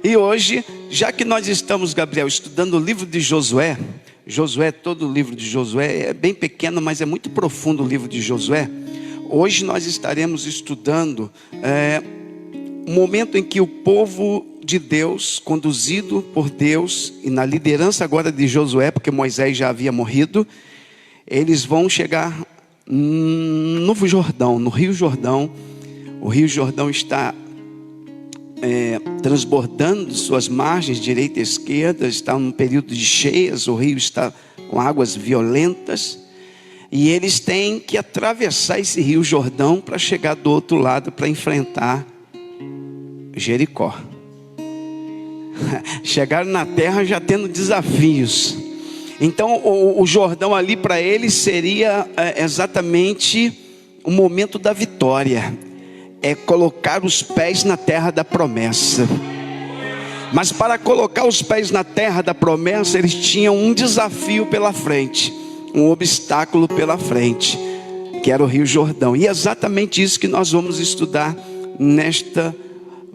E hoje, já que nós estamos, Gabriel, estudando o livro de Josué, todo o livro de Josué é bem pequeno, mas é muito profundo o livro de Josué. Hoje nós estaremos estudando o momento em que o povo de Deus, conduzido por Deus, e na liderança agora de Josué, porque Moisés já havia morrido, eles vão chegar no Jordão, no Rio Jordão. O Rio Jordão está transbordando de suas margens, direita e esquerda, está num período de cheias, o rio está com águas violentas, e eles têm que atravessar esse Rio Jordão para chegar do outro lado, para enfrentar Jericó. Chegaram na terra já tendo desafios. Então o Jordão ali para eles seria exatamente o momento da vitória. É colocar os pés na terra da promessa. Mas para colocar os pés na terra da promessa, eles tinham um desafio pela frente, um obstáculo pela frente, que era o Rio Jordão. E é exatamente isso que nós vamos estudar nesta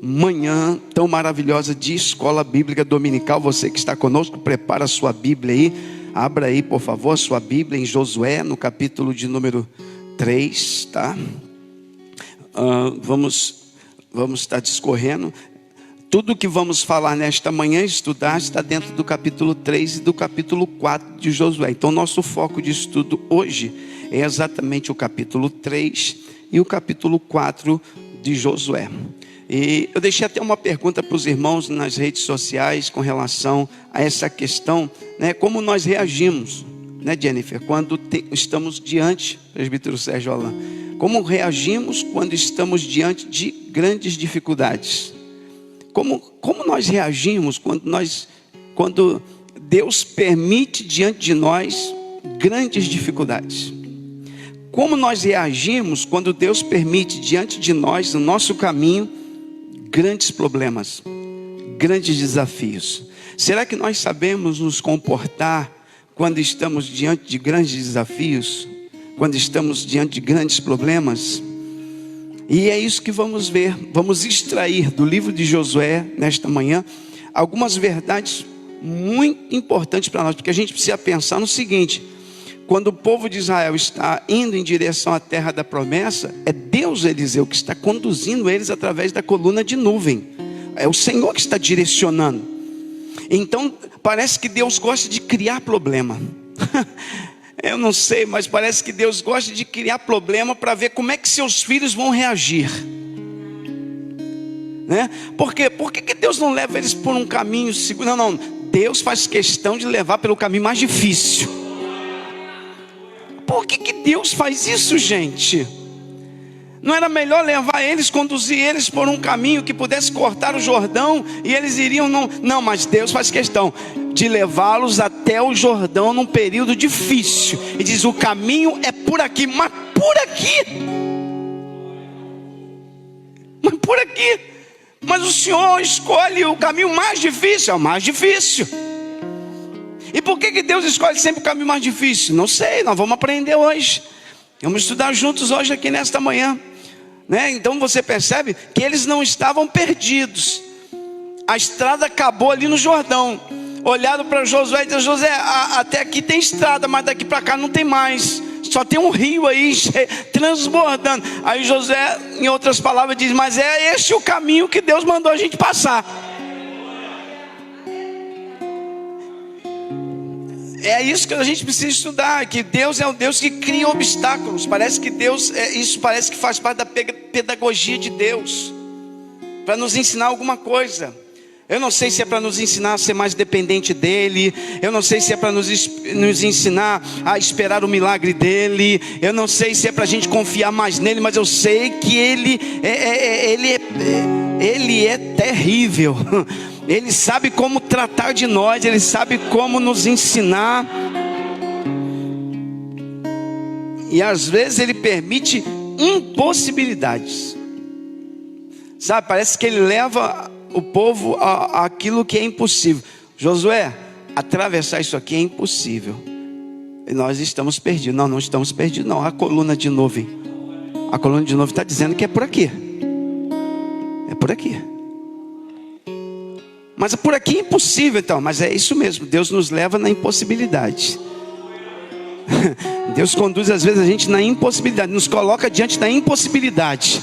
manhã tão maravilhosa de escola bíblica dominical. Você que está conosco, prepara a sua Bíblia aí, abra aí por favor a sua Bíblia em Josué, no capítulo de número 3, tá? Vamos estar discorrendo. Tudo que vamos falar nesta manhã, estudar, está dentro do capítulo 3 e do capítulo 4 de Josué. Então nosso foco de estudo hoje é exatamente o capítulo 3 e o capítulo 4 de Josué. E eu deixei até uma pergunta para os irmãos nas redes sociais com relação a essa questão, né? Como nós reagimos, né, Jennifer, quando estamos diante, presbítero Sérgio Alain, como reagimos quando estamos diante de grandes dificuldades? Como nós reagimos quando Deus permite diante de nós grandes dificuldades? Como nós reagimos quando Deus permite diante de nós, no nosso caminho, grandes problemas, grandes desafios? Será que nós sabemos nos comportar quando estamos diante de grandes desafios? Quando estamos diante de grandes problemas? E é isso que vamos ver. Vamos extrair do livro de Josué nesta manhã algumas verdades muito importantes para nós, porque a gente precisa pensar no seguinte: quando o povo de Israel está indo em direção à terra da promessa, é Deus, Eliseu, que está conduzindo eles através da coluna de nuvem. É o Senhor que está direcionando. Então parece que Deus gosta de criar problema. Eu não sei, mas parece que Deus gosta de criar problema para ver como é que seus filhos vão reagir, né? Por que Deus não leva eles por um caminho seguro? Não, Deus faz questão de levar pelo caminho mais difícil. Por que Deus faz isso, gente? Não era melhor levar eles, conduzir eles por um caminho que pudesse cortar o Jordão e eles iriam? Não, mas Deus faz questão de levá-los até o Jordão num período difícil. E diz: o caminho é por aqui. Mas por aqui? Mas o Senhor escolhe o caminho mais difícil. É o mais difícil. E por que Deus escolhe sempre o caminho mais difícil? Não sei, nós vamos aprender hoje. Vamos estudar juntos hoje aqui nesta manhã, né? Então você percebe que eles não estavam perdidos. A estrada acabou ali no Jordão. Olharam para Josué e disseram: Josué, até aqui tem estrada, mas daqui para cá não tem mais. Só tem um rio aí transbordando. Aí Josué, em outras palavras, diz: mas é este o caminho que Deus mandou a gente passar. É isso que a gente precisa estudar, que Deus é um Deus que cria obstáculos. Parece que Deus, isso parece que faz parte da pedagogia de Deus, para nos ensinar alguma coisa. Eu não sei se é para nos ensinar a ser mais dependente dEle. Eu não sei se é para nos ensinar a esperar o milagre dEle. Eu não sei se é para a gente confiar mais nele. Mas eu sei que Ele é terrível. Ele sabe como tratar de nós. Ele sabe como nos ensinar. E às vezes Ele permite impossibilidades. Sabe, parece que Ele leva o povo àquilo que é impossível. Josué, atravessar isso aqui é impossível. E nós estamos perdidos. Não estamos perdidos não. A coluna de nuvem está dizendo que é por aqui. É por aqui. Mas por aqui é impossível então. Mas é isso mesmo, Deus nos leva na impossibilidade. Deus conduz às vezes a gente na impossibilidade, nos coloca diante da impossibilidade,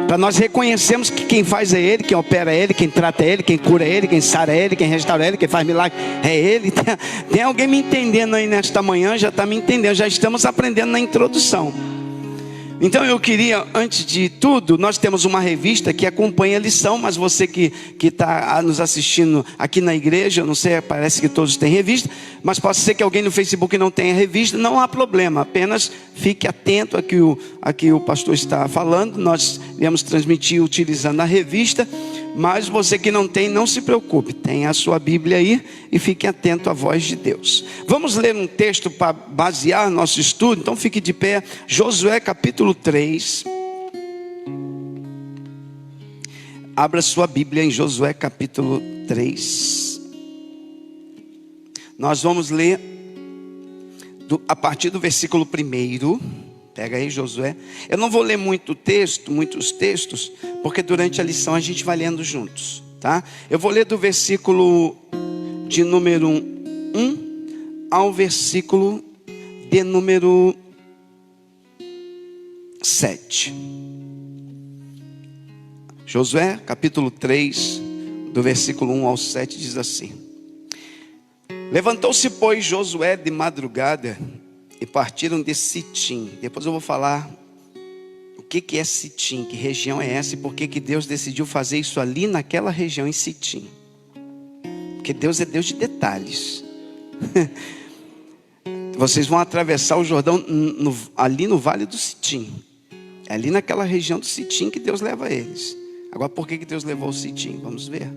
para nós reconhecermos que quem faz é Ele, quem opera é Ele, quem trata é Ele, quem cura é Ele, quem sara é Ele, quem restaura é Ele, quem faz milagre é Ele. Tem alguém me entendendo aí nesta manhã? Já está me entendendo, já estamos aprendendo na introdução. Então eu queria, antes de tudo, nós temos uma revista que acompanha a lição, mas você que está nos assistindo aqui na igreja, eu não sei, parece que todos têm revista, mas pode ser que alguém no Facebook não tenha revista, não há problema, apenas fique atento a que o pastor está falando, nós iremos transmitir utilizando a revista, mas você que não tem, não se preocupe, tenha a sua Bíblia aí e fique atento à voz de Deus. Vamos ler um texto para basear nosso estudo, então fique de pé. Josué capítulo 3. Abra sua Bíblia em Josué capítulo 3. Nós vamos ler a partir do versículo 1. Pega aí Josué. Eu não vou ler muitos textos, porque durante a lição a gente vai lendo juntos, tá? Eu vou ler do versículo de número 1 ao versículo de número 7. Josué capítulo 3, do versículo 1 ao 7 diz assim: Levantou-se, pois, Josué de madrugada e partiram de Sitim. Depois eu vou falar o que é Sitim, que região é essa e por que Deus decidiu fazer isso ali naquela região em Sitim. Porque Deus é Deus de detalhes. Vocês vão atravessar o Jordão ali no vale do Sitim. É ali naquela região do Sitim que Deus leva eles. Agora por que Deus levou o Sitim? Vamos ver.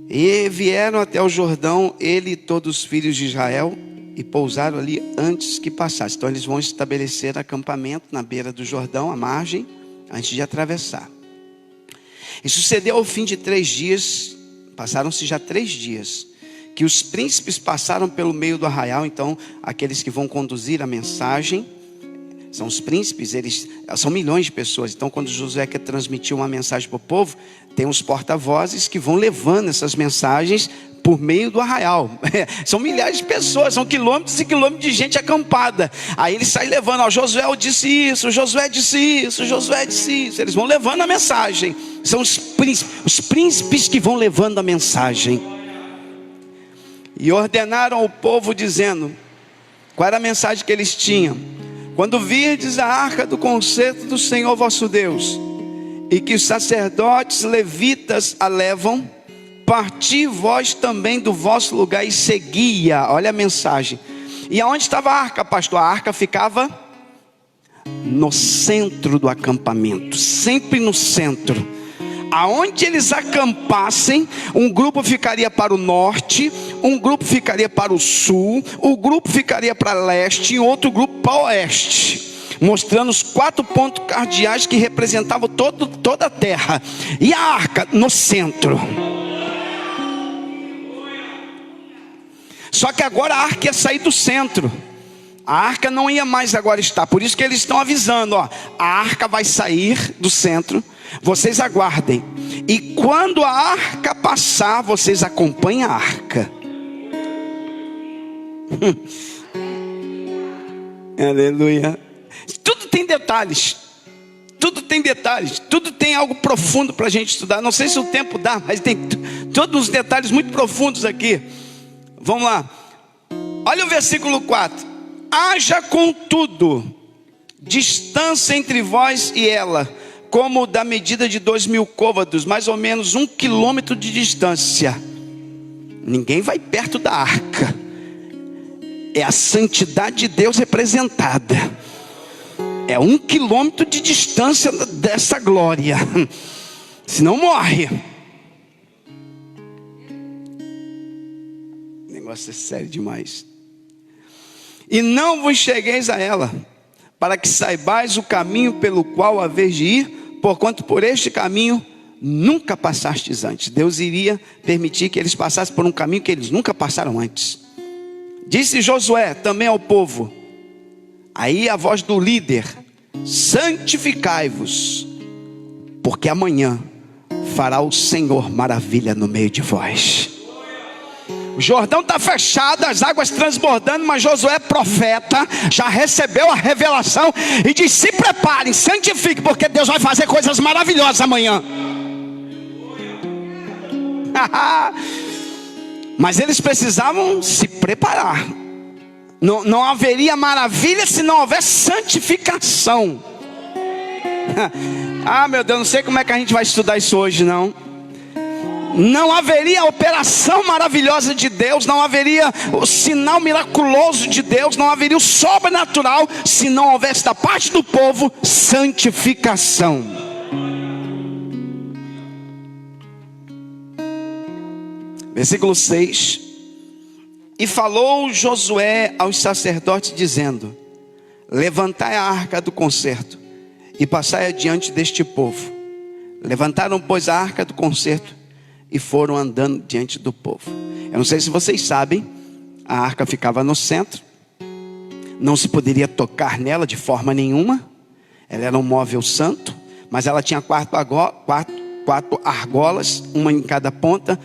E vieram até o Jordão, ele e todos os filhos de Israel, e pousaram ali antes que passasse. Então eles vão estabelecer acampamento na beira do Jordão, à margem, antes de atravessar. E sucedeu ao fim de 3 dias, passaram-se já 3 dias, que os príncipes passaram pelo meio do arraial. Então aqueles que vão conduzir a mensagem são os príncipes, eles são milhões de pessoas. Então quando Josué quer transmitir uma mensagem para o povo, tem uns porta-vozes que vão levando essas mensagens por meio do arraial. São milhares de pessoas, são quilômetros e quilômetros de gente acampada. Aí ele sai levando, ó, Josué disse isso, Josué disse isso, Josué disse isso. Eles vão levando a mensagem. São os príncipes que vão levando a mensagem. E ordenaram ao povo dizendo, qual era a mensagem que eles tinham? Quando virdes a arca do concerto do Senhor vosso Deus, e que os sacerdotes levitas a levam, parti vós também do vosso lugar e seguia. Olha a mensagem. E aonde estava a arca, pastor? A arca ficava no centro do acampamento, sempre no centro. Aonde eles acampassem, um grupo ficaria para o norte, um grupo ficaria para o sul, o grupo ficaria para leste e outro grupo para o oeste, mostrando os 4 pontos cardeais que representavam toda a terra. E a arca no centro. Só que agora a arca ia sair do centro. A arca não ia mais agora estar. Por isso que eles estão avisando, ó, a arca vai sair do centro. Vocês aguardem. E quando a arca passar, vocês acompanhem a arca. Aleluia. Tudo tem detalhes. Tudo tem detalhes. Tudo tem algo profundo para a gente estudar. Não sei se o tempo dá, mas tem todos os detalhes muito profundos aqui. Vamos lá. Olha o versículo 4. Haja contudo distância entre vós e ela, como da medida de 2.000 côvados, mais ou menos 1 quilômetro de distância. Ninguém vai perto da arca. É a santidade de Deus representada. É 1 quilômetro de distância dessa glória. Senão morre. O negócio é sério demais. E não vos chegueis a ela, para que saibais o caminho pelo qual haveis de ir, porquanto por este caminho nunca passastes antes. Deus iria permitir que eles passassem por um caminho que eles nunca passaram antes. Disse Josué também ao povo, aí a voz do líder: santificai-vos, porque amanhã fará o Senhor maravilha no meio de vós. O Jordão está fechado, as águas transbordando, mas Josué, profeta, já recebeu a revelação e diz: se preparem, santifiquem, porque Deus vai fazer coisas maravilhosas amanhã. Mas eles precisavam se preparar. Não haveria maravilha se não houver santificação. Ah, meu Deus, não sei como é que a gente vai estudar isso hoje, não. Não haveria operação maravilhosa de Deus, não haveria o sinal miraculoso de Deus, não haveria o sobrenatural, se não houvesse da parte do povo santificação. Versículo 6. E falou Josué aos sacerdotes, dizendo: levantai a arca do concerto e passai adiante deste povo. Levantaram, pois, a arca do concerto e foram andando diante do povo. Eu não sei se vocês sabem, a arca ficava no centro, não se poderia tocar nela de forma nenhuma. Ela era um móvel santo, mas ela tinha quatro argolas, uma em cada ponta,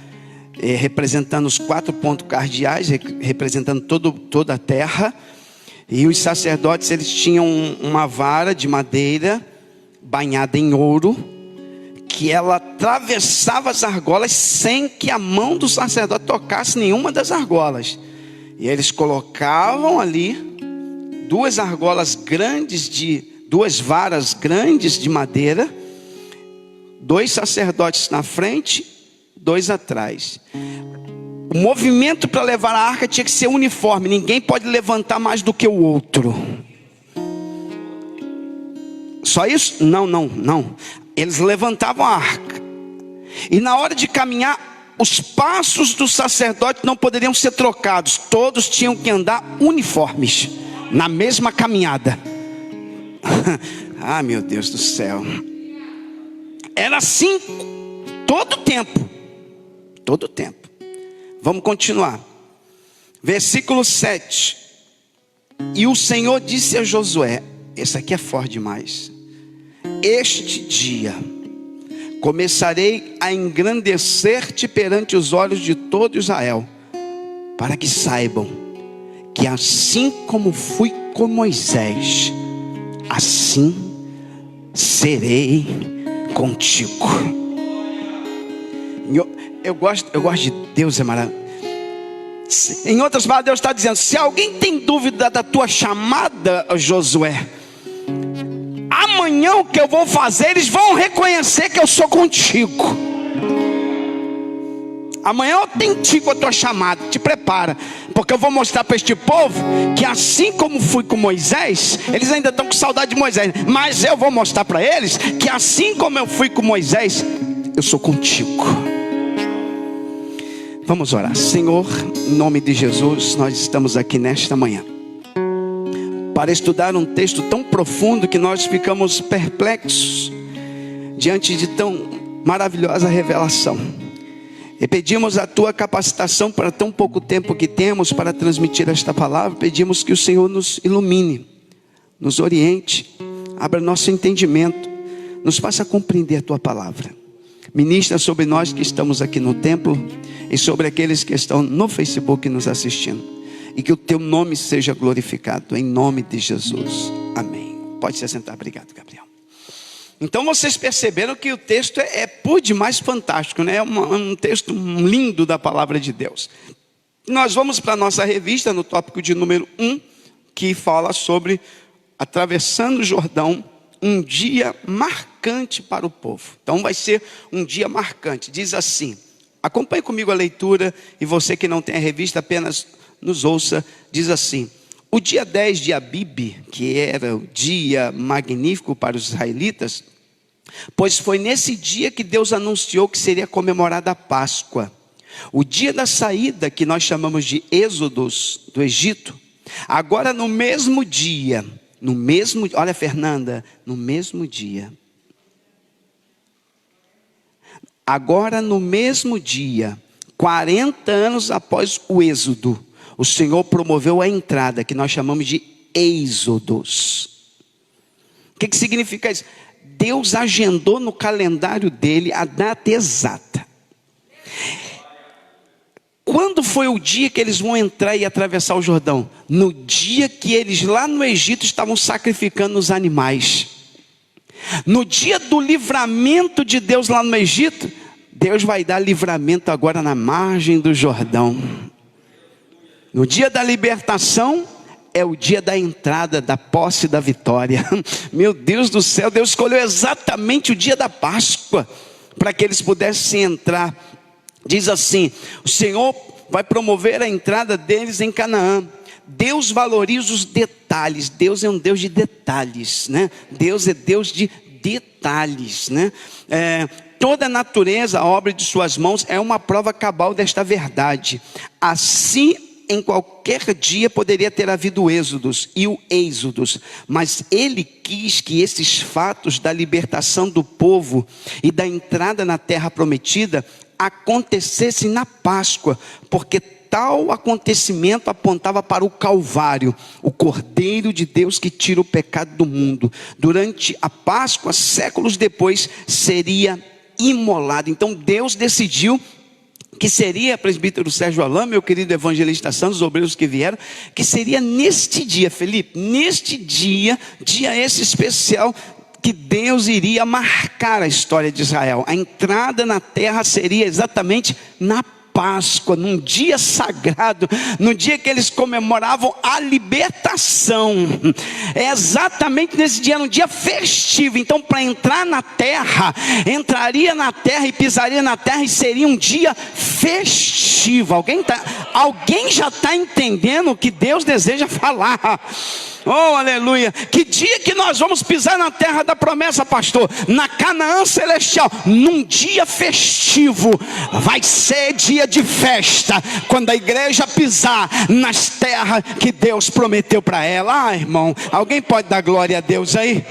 representando os 4 pontos cardeais, representando toda a terra. E os sacerdotes, eles tinham uma vara de madeira banhada em ouro, que ela atravessava as argolas sem que a mão do sacerdote tocasse nenhuma das argolas. E eles colocavam ali 2 argolas grandes, 2 varas grandes de madeira, 2 sacerdotes na frente, 2 atrás. O movimento para levar a arca tinha que ser uniforme, ninguém pode levantar mais do que o outro. Só isso? Não. Eles levantavam a arca, e na hora de caminhar, os passos do sacerdote não poderiam ser trocados. Todos tinham que andar uniformes, na mesma caminhada. Ah, meu Deus do céu. Era assim todo o tempo. Todo o tempo. Vamos continuar. Versículo 7. E o Senhor disse a Josué, esse aqui é forte demais: este dia começarei a engrandecer-te perante os olhos de todo Israel, para que saibam que assim como fui com Moisés, assim serei contigo. Eu gosto de Deus, é maravilhoso. Em outras palavras, Deus está dizendo: se alguém tem dúvida da tua chamada, Josué, amanhã o que eu vou fazer, eles vão reconhecer que eu sou contigo. Amanhã eu autentico a tua chamada, te prepara, porque eu vou mostrar para este povo que assim como fui com Moisés, eles ainda estão com saudade de Moisés, mas eu vou mostrar para eles que assim como eu fui com Moisés, eu sou contigo. Vamos orar. Senhor, em nome de Jesus, nós estamos aqui nesta manhã para estudar um texto tão profundo que nós ficamos perplexos diante de tão maravilhosa revelação. E pedimos a tua capacitação para tão pouco tempo que temos para transmitir esta palavra. Pedimos que o Senhor nos ilumine, nos oriente, abra nosso entendimento, nos faça compreender a tua palavra. Ministra sobre nós que estamos aqui no templo e sobre aqueles que estão no Facebook nos assistindo. E que o teu nome seja glorificado, em nome de Jesus. Amém. Pode se assentar. Obrigado, Gabriel. Então vocês perceberam que o texto é por demais fantástico, né? É um texto lindo da palavra de Deus. Nós vamos para a nossa revista no tópico de número 1, que fala sobre atravessando o Jordão, um dia marcante para o povo. Então vai ser um dia marcante. Diz assim, acompanhe comigo a leitura, e você que não tem a revista apenas nos ouça. Diz assim: o dia 10 de Abib, que era o dia magnífico para os israelitas, pois foi nesse dia que Deus anunciou que seria comemorada a Páscoa, o dia da saída, que nós chamamos de Êxodos do Egito. Agora no mesmo dia, olha Fernanda, no mesmo dia, agora no mesmo dia, 40 anos após o Êxodo, o Senhor promoveu a entrada, que nós chamamos de Êxodos. O que significa isso? Deus agendou no calendário dele a data exata. Quando foi o dia que eles vão entrar e atravessar o Jordão? No dia que eles lá no Egito estavam sacrificando os animais. No dia do livramento de Deus lá no Egito, Deus vai dar livramento agora na margem do Jordão. No dia da libertação, é o dia da entrada, da posse da vitória. Meu Deus do céu, Deus escolheu exatamente o dia da Páscoa, para que eles pudessem entrar. Diz assim: o Senhor vai promover a entrada deles em Canaã. Deus valoriza os detalhes. Deus é um Deus de detalhes, né? Deus é Deus de detalhes, né? Toda a natureza, a obra de suas mãos, é uma prova cabal desta verdade. Assim, em qualquer dia poderia ter havido êxodos e o êxodos, mas ele quis que esses fatos da libertação do povo e da entrada na terra prometida acontecessem na Páscoa, porque tal acontecimento apontava para o Calvário, o Cordeiro de Deus que tira o pecado do mundo. Durante a Páscoa, séculos depois, seria imolado. Então Deus decidiu que seria, presbítero Sérgio Alain, meu querido evangelista Santos, os obreiros que vieram, que seria neste dia, Felipe, neste dia esse especial, que Deus iria marcar a história de Israel. A entrada na terra seria exatamente na Páscoa, num dia sagrado, no dia que eles comemoravam a libertação. É exatamente nesse dia, num dia festivo. Então, para entrar na terra, entraria na terra e pisaria na terra, e seria um dia festivo. Alguém já está entendendo o que Deus deseja falar? Oh, aleluia. Que dia que nós vamos pisar na terra da promessa, pastor? Na Canaã celestial, num dia festivo. Vai ser dia de festa, quando a igreja pisar nas terras que Deus prometeu para ela. Ah, irmão, alguém pode dar glória a Deus aí?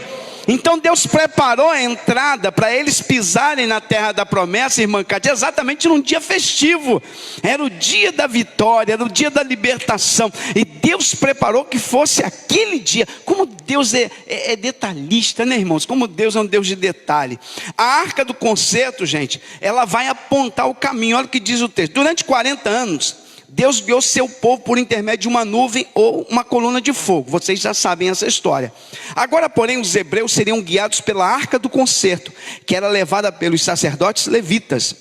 Então Deus preparou a entrada para eles pisarem na terra da promessa, irmã Cátia, exatamente num dia festivo. Era o dia da vitória, era o dia da libertação. E Deus preparou que fosse aquele dia. Como Deus é detalhista, né, irmãos? Como Deus é um Deus de detalhe. A arca do concerto, gente, ela vai apontar o caminho. Olha o que diz o texto. Durante 40 anos... Deus guiou seu povo por intermédio de uma nuvem ou uma coluna de fogo. Vocês já sabem essa história. Agora, porém, os hebreus seriam guiados pela arca do concerto, que era levada pelos sacerdotes levitas.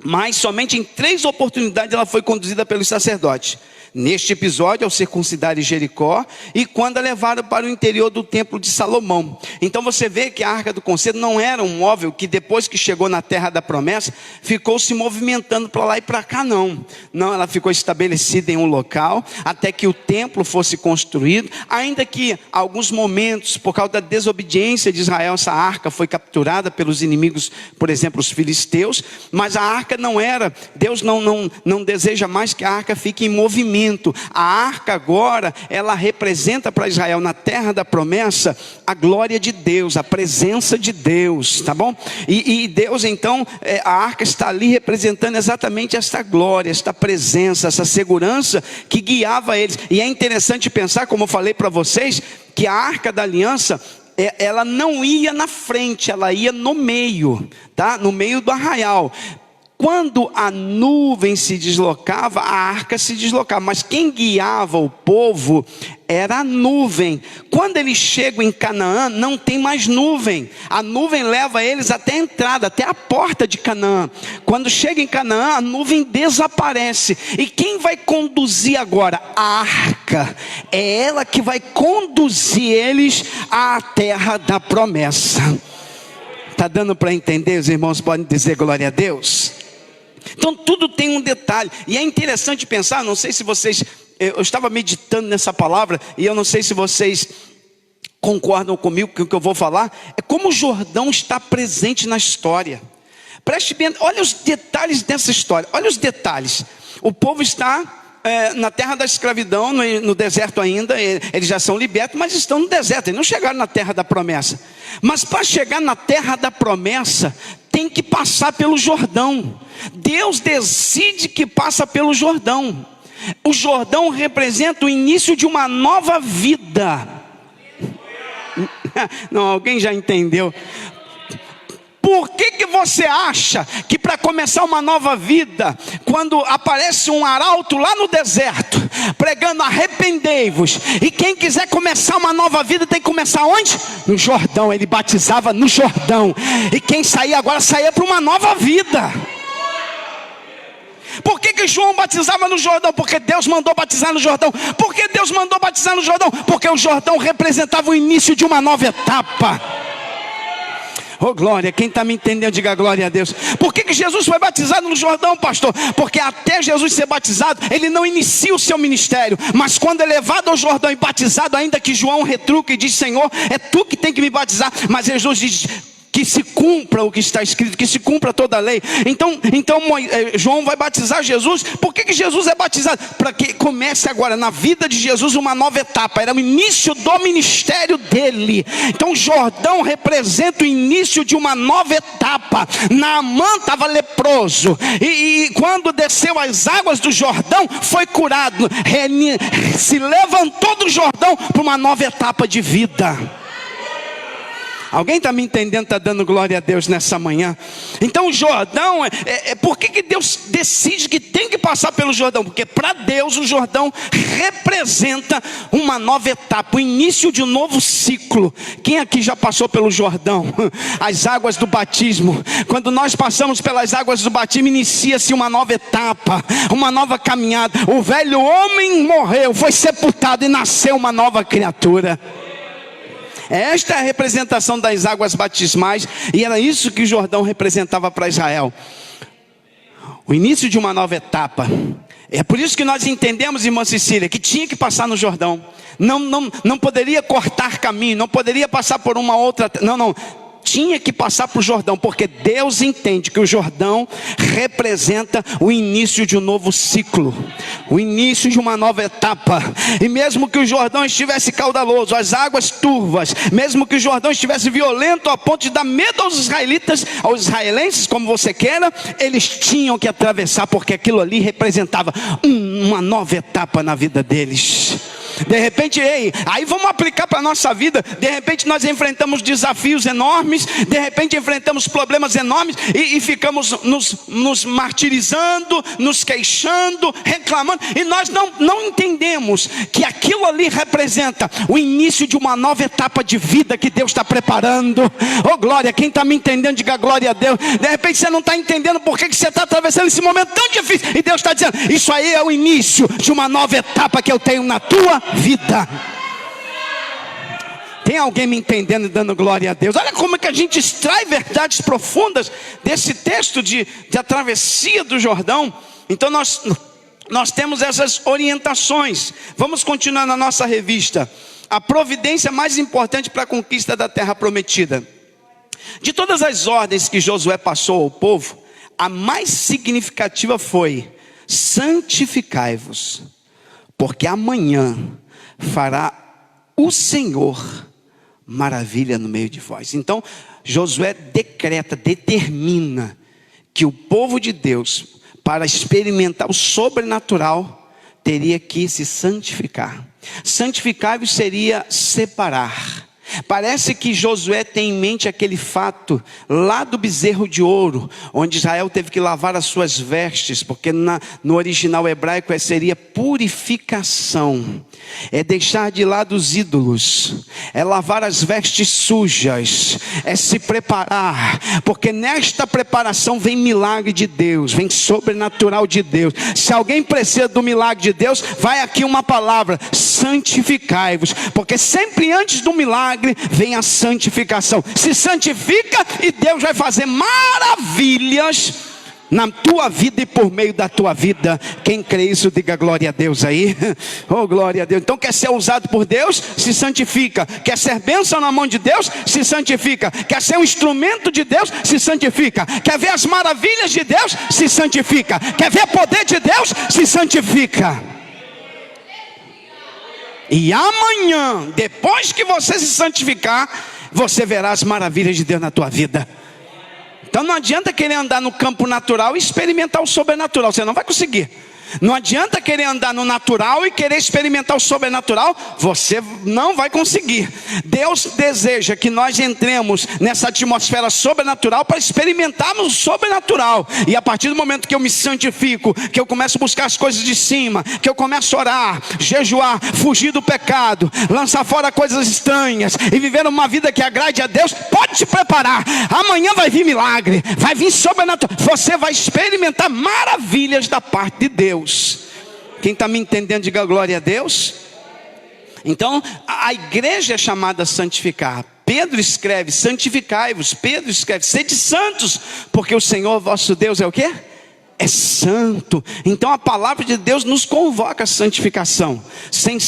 Mas somente em 3 oportunidades ela foi conduzida pelos sacerdotes. Neste episódio, ao circuncidar Jericó, e quando a levaram para o interior do templo de Salomão. Então você vê que a arca do concerto não era um móvel que depois que chegou na terra da promessa, ficou se movimentando para lá e para cá, não. Não, ela ficou estabelecida em um local, até que o templo fosse construído. Ainda que alguns momentos, por causa da desobediência de Israel, essa arca foi capturada pelos inimigos, por exemplo, os filisteus. Mas a arca não era, Deus não deseja mais que a arca fique em movimento. A arca agora, ela representa para Israel na terra da promessa a glória de Deus, a presença de Deus, tá bom? E Deus então, a arca está ali representando exatamente esta glória, esta presença, essa segurança que guiava eles. E é interessante pensar, como eu falei para vocês, que a arca da aliança, ela não ia na frente, ela ia no meio, tá? No meio do arraial. Quando a nuvem se deslocava, a arca se deslocava, mas quem guiava o povo era a nuvem. Quando eles chegam em Canaã, não tem mais nuvem. A nuvem leva eles até a entrada, até a porta de Canaã. Quando chega em Canaã, a nuvem desaparece. E quem vai conduzir agora? A arca. É ela que vai conduzir eles à terra da promessa. Está dando para entender? Os irmãos podem dizer glória a Deus? Então tudo tem um detalhe, e é interessante pensar, não sei se vocês, eu estava meditando nessa palavra, e eu não sei se vocês concordam comigo com o que eu vou falar, é como o Jordão está presente na história. Preste bem, olha os detalhes dessa história, olha os detalhes. O povo está na terra da escravidão, no deserto ainda, eles já são libertos, mas estão no deserto, eles não chegaram na terra da promessa. Mas para chegar na terra da promessa, tem que passar pelo Jordão. Deus decide que passa pelo Jordão. O Jordão representa o início de uma nova vida. Não, alguém já entendeu? Por que você acha que para começar uma nova vida, quando aparece um arauto lá no deserto, pregando arrependei-vos, e quem quiser começar uma nova vida tem que começar onde? No Jordão. Ele batizava no Jordão, e quem saía agora saía para uma nova vida. Por que João batizava no Jordão? Porque Deus mandou batizar no Jordão. Por que Deus mandou batizar no Jordão? Porque o Jordão representava o início de uma nova etapa. Oh glória, quem está me entendendo, diga glória a Deus. Por que Jesus foi batizado no Jordão, pastor? Porque até Jesus ser batizado, ele não inicia o seu ministério. Mas quando é levado ao Jordão e batizado, ainda que João retruca e diz: Senhor, é tu que tem que me batizar. Mas Jesus diz: que se cumpra o que está escrito, que se cumpra toda a lei. Então João vai batizar Jesus. Por que Jesus é batizado? Para que comece agora na vida de Jesus uma nova etapa. Era o início do ministério dele. Então Jordão representa o início de uma nova etapa. Naamã estava leproso, e quando desceu as águas do Jordão, foi curado. Se levantou do Jordão para uma nova etapa de vida. Alguém está me entendendo, está dando glória a Deus nessa manhã? Então o Jordão, por que Deus decide que tem que passar pelo Jordão? Porque para Deus o Jordão representa uma nova etapa, o início de um novo ciclo. Quem aqui já passou pelo Jordão? As águas do batismo. Quando nós passamos pelas águas do batismo, inicia-se uma nova etapa, uma nova caminhada. O velho homem morreu, foi sepultado e nasceu uma nova criatura. Esta é a representação das águas batismais, e era isso que o Jordão representava para Israel. O início de uma nova etapa. É por isso que nós entendemos, irmã Cecília, que tinha que passar no Jordão. Não poderia cortar caminho, não poderia passar por uma outra. Não. Tinha que passar para o Jordão, porque Deus entende que o Jordão representa o início de um novo ciclo, o início de uma nova etapa. E mesmo que o Jordão estivesse caudaloso, as águas turvas, mesmo que o Jordão estivesse violento a ponto de dar medo aos israelitas, aos israelenses, como você queira, eles tinham que atravessar, porque aquilo ali representava uma nova etapa na vida deles. De repente, aí vamos aplicar para a nossa vida. De repente nós enfrentamos desafios enormes, de repente enfrentamos problemas enormes, e ficamos nos martirizando, nos queixando, reclamando, e nós não entendemos que aquilo ali representa o início de uma nova etapa de vida que Deus está preparando. Oh glória, quem está me entendendo, diga glória a Deus. De repente você não está entendendo por que você está atravessando esse momento tão difícil, e Deus está dizendo: isso aí é o início de uma nova etapa que eu tenho na tua vida. Tem alguém me entendendo e dando glória a Deus? Olha como é que a gente extrai verdades profundas desse texto de a travessia do Jordão. Então nós temos essas orientações. Vamos continuar na nossa revista. A providência mais importante para a conquista da terra prometida. De todas as ordens que Josué passou ao povo, a mais significativa foi: santificai-vos, porque amanhã fará o Senhor maravilha no meio de vós. Então Josué determina que o povo de Deus, para experimentar o sobrenatural, teria que se santificar. Santificar-vos seria separar. Parece que Josué tem em mente aquele fato lá do bezerro de ouro, onde Israel teve que lavar as suas vestes, porque no original hebraico seria purificação. É deixar de lado os ídolos, é lavar as vestes sujas, é se preparar, porque nesta preparação vem milagre de Deus, vem sobrenatural de Deus. Se alguém precisa do milagre de Deus, vai aqui uma palavra: santificai-vos, porque sempre antes do milagre vem a santificação. Se santifica e Deus vai fazer maravilhas na tua vida e por meio da tua vida. Quem crê isso, diga glória a Deus aí. Oh glória a Deus. Então quer ser usado por Deus? Se santifica. Quer ser bênção na mão de Deus? Se santifica. Quer ser um instrumento de Deus? Se santifica. Quer ver as maravilhas de Deus? Se santifica. Quer ver o poder de Deus? Se santifica. E amanhã, depois que você se santificar, você verá as maravilhas de Deus na tua vida. Então não adianta querer andar no campo natural e experimentar o sobrenatural. Você não vai conseguir. Não adianta querer andar no natural e querer experimentar o sobrenatural, você não vai conseguir. Deus deseja que nós entremos nessa atmosfera sobrenatural para experimentarmos o sobrenatural. E a partir do momento que eu me santifico, que eu começo a buscar as coisas de cima, que eu começo a orar, jejuar, fugir do pecado, lançar fora coisas estranhas e viver uma vida que agrade a Deus, pode te preparar. Amanhã vai vir milagre, vai vir sobrenatural. Você vai experimentar maravilhas da parte de Deus. Quem está me entendendo, diga glória a Deus. Então a igreja é chamada a santificar. Pedro escreve: santificai-vos. Pedro escreve: sede santos, porque o Senhor vosso Deus é o quê? É santo. Então a palavra de Deus nos convoca a santificação. Sem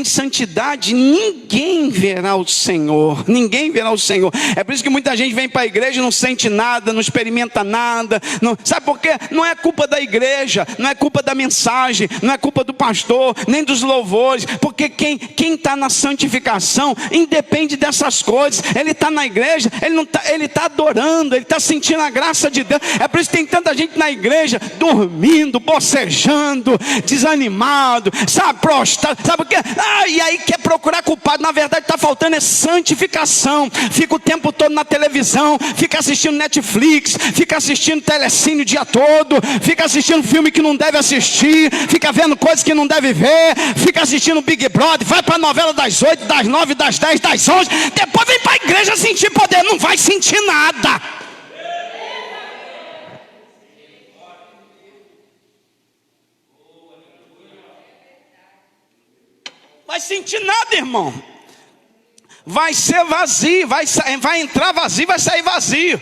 santidade ninguém verá o Senhor. Ninguém verá o Senhor. É por isso que muita gente vem para a igreja e não sente nada, não experimenta nada. Não, sabe por quê? Não é culpa da igreja, não é culpa da mensagem, não é culpa do pastor, nem dos louvores. Porque quem está na santificação independe dessas coisas. Ele está na igreja, ele está adorando, ele está sentindo a graça de Deus. É por isso que tem tanta gente na igreja dormindo, bocejando, desanimado, sabe, prostrado, sabe o que? E aí quer procurar culpado. Na verdade está faltando é santificação. Fica o tempo todo na televisão, fica assistindo Netflix, fica assistindo telecine o dia todo, fica assistindo filme que não deve assistir, fica vendo coisas que não deve ver, fica assistindo Big Brother, vai para a novela das 8, das 9, das 10, das 11, depois vem para a igreja sentir poder, não vai sentir nada. Vai sentir nada, irmão. Vai ser vazio, vai entrar vazio, vai sair vazio.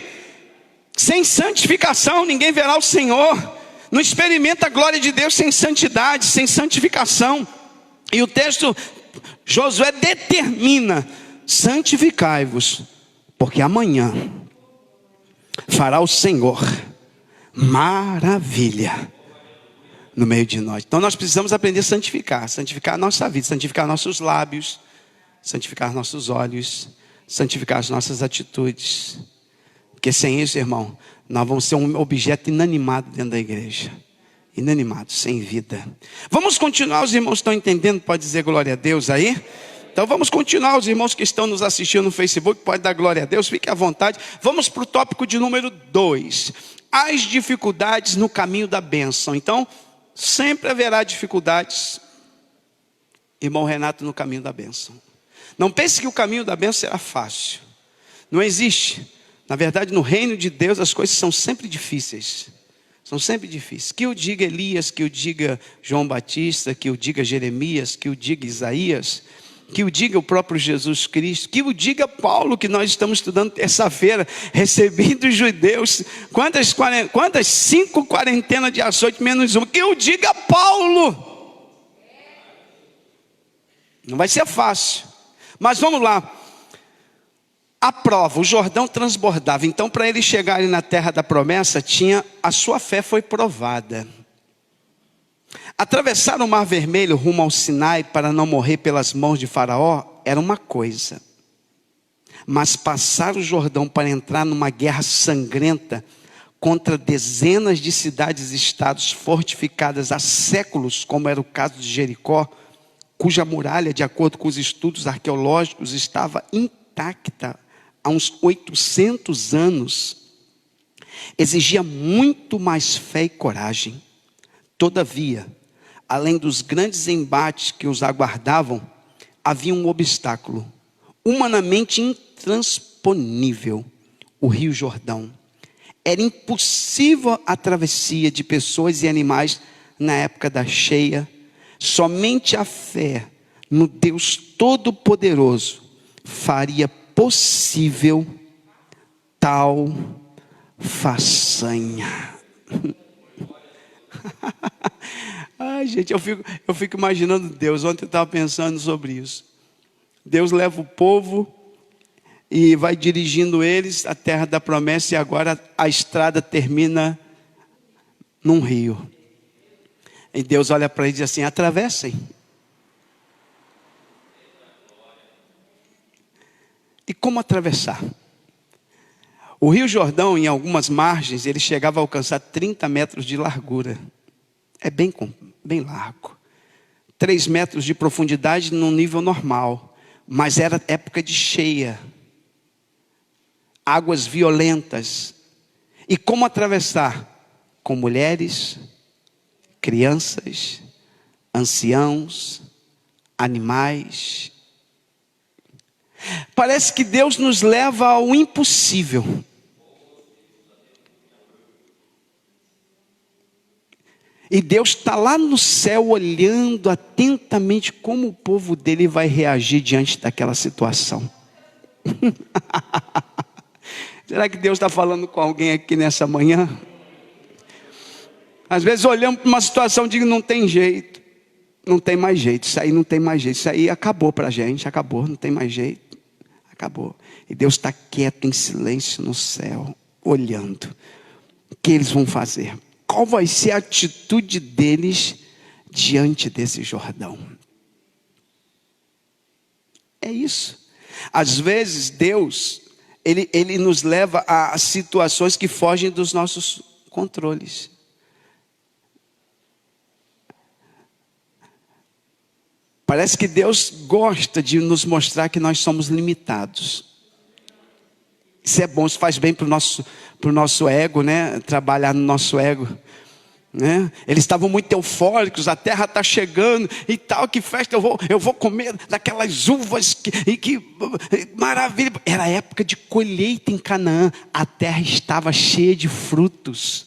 Sem santificação ninguém verá o Senhor. Não experimenta a glória de Deus sem santidade, sem santificação. E o texto, Josué determina: santificai-vos, porque amanhã fará o Senhor maravilha no meio de nós. Então nós precisamos aprender a santificar a nossa vida, santificar nossos lábios, santificar nossos olhos, santificar as nossas atitudes. Porque sem isso, irmão, nós vamos ser um objeto inanimado dentro da igreja. Inanimado, sem vida. Vamos continuar, os irmãos estão entendendo? Pode dizer glória a Deus aí? Então vamos continuar, os irmãos que estão nos assistindo no Facebook, pode dar glória a Deus, fique à vontade. Vamos para o tópico de número 2. As dificuldades no caminho da bênção. Então, sempre haverá dificuldades, irmão Renato, no caminho da bênção. Não pense que o caminho da bênção será fácil. Não existe. Na verdade, no reino de Deus, as coisas são sempre difíceis. São sempre difíceis. Que o diga Elias, que o diga João Batista, que o diga Jeremias, que o diga Isaías, que o diga o próprio Jesus Cristo, que o diga Paulo, que nós estamos estudando terça-feira, recebi dos judeus, quantas 5 quarentenas de açoite menos uma, que o diga Paulo. Não vai ser fácil, mas vamos lá. A prova, o Jordão transbordava, então para eles chegarem na terra da promessa, a sua fé foi provada. Atravessar o Mar Vermelho rumo ao Sinai para não morrer pelas mãos de Faraó era uma coisa. Mas passar o Jordão para entrar numa guerra sangrenta contra dezenas de cidades e estados fortificadas há séculos, como era o caso de Jericó, cuja muralha, de acordo com os estudos arqueológicos, estava intacta há uns 800 anos, exigia muito mais fé e coragem. Todavia, além dos grandes embates que os aguardavam, havia um obstáculo humanamente intransponível: o Rio Jordão. Era impossível a travessia de pessoas e animais na época da cheia. Somente a fé no Deus Todo-Poderoso faria possível tal façanha. Ai, gente, eu fico imaginando Deus. Ontem eu estava pensando sobre isso. Deus leva o povo e vai dirigindo eles à terra da promessa, e agora a estrada termina num rio. E Deus olha para eles e diz assim: atravessem. E como atravessar? O Rio Jordão, em algumas margens, ele chegava a alcançar 30 metros de largura. É bem largo. 3 metros de profundidade num nível normal. Mas era época de cheia. Águas violentas. E como atravessar? Com mulheres, crianças, anciãos, animais. Parece que Deus nos leva ao impossível. E Deus está lá no céu olhando atentamente como o povo dele vai reagir diante daquela situação. Será que Deus está falando com alguém aqui nessa manhã? Às vezes olhamos para uma situação e digo, não tem jeito. Não tem mais jeito, isso aí não tem mais jeito. Isso aí acabou para a gente, acabou, não tem mais jeito. Acabou. E Deus está quieto em silêncio no céu, olhando. O que eles vão fazer? Qual vai ser a atitude deles diante desse Jordão? É isso. Às vezes Deus, Ele nos leva a situações que fogem dos nossos controles. Parece que Deus gosta de nos mostrar que nós somos limitados. Isso é bom, isso faz bem para o nosso ego, né? Trabalhar no nosso ego, né? Eles estavam muito eufóricos, a terra está chegando e tal, que festa, eu vou comer daquelas uvas, que maravilha. Era época de colheita em Canaã, a terra estava cheia de frutos.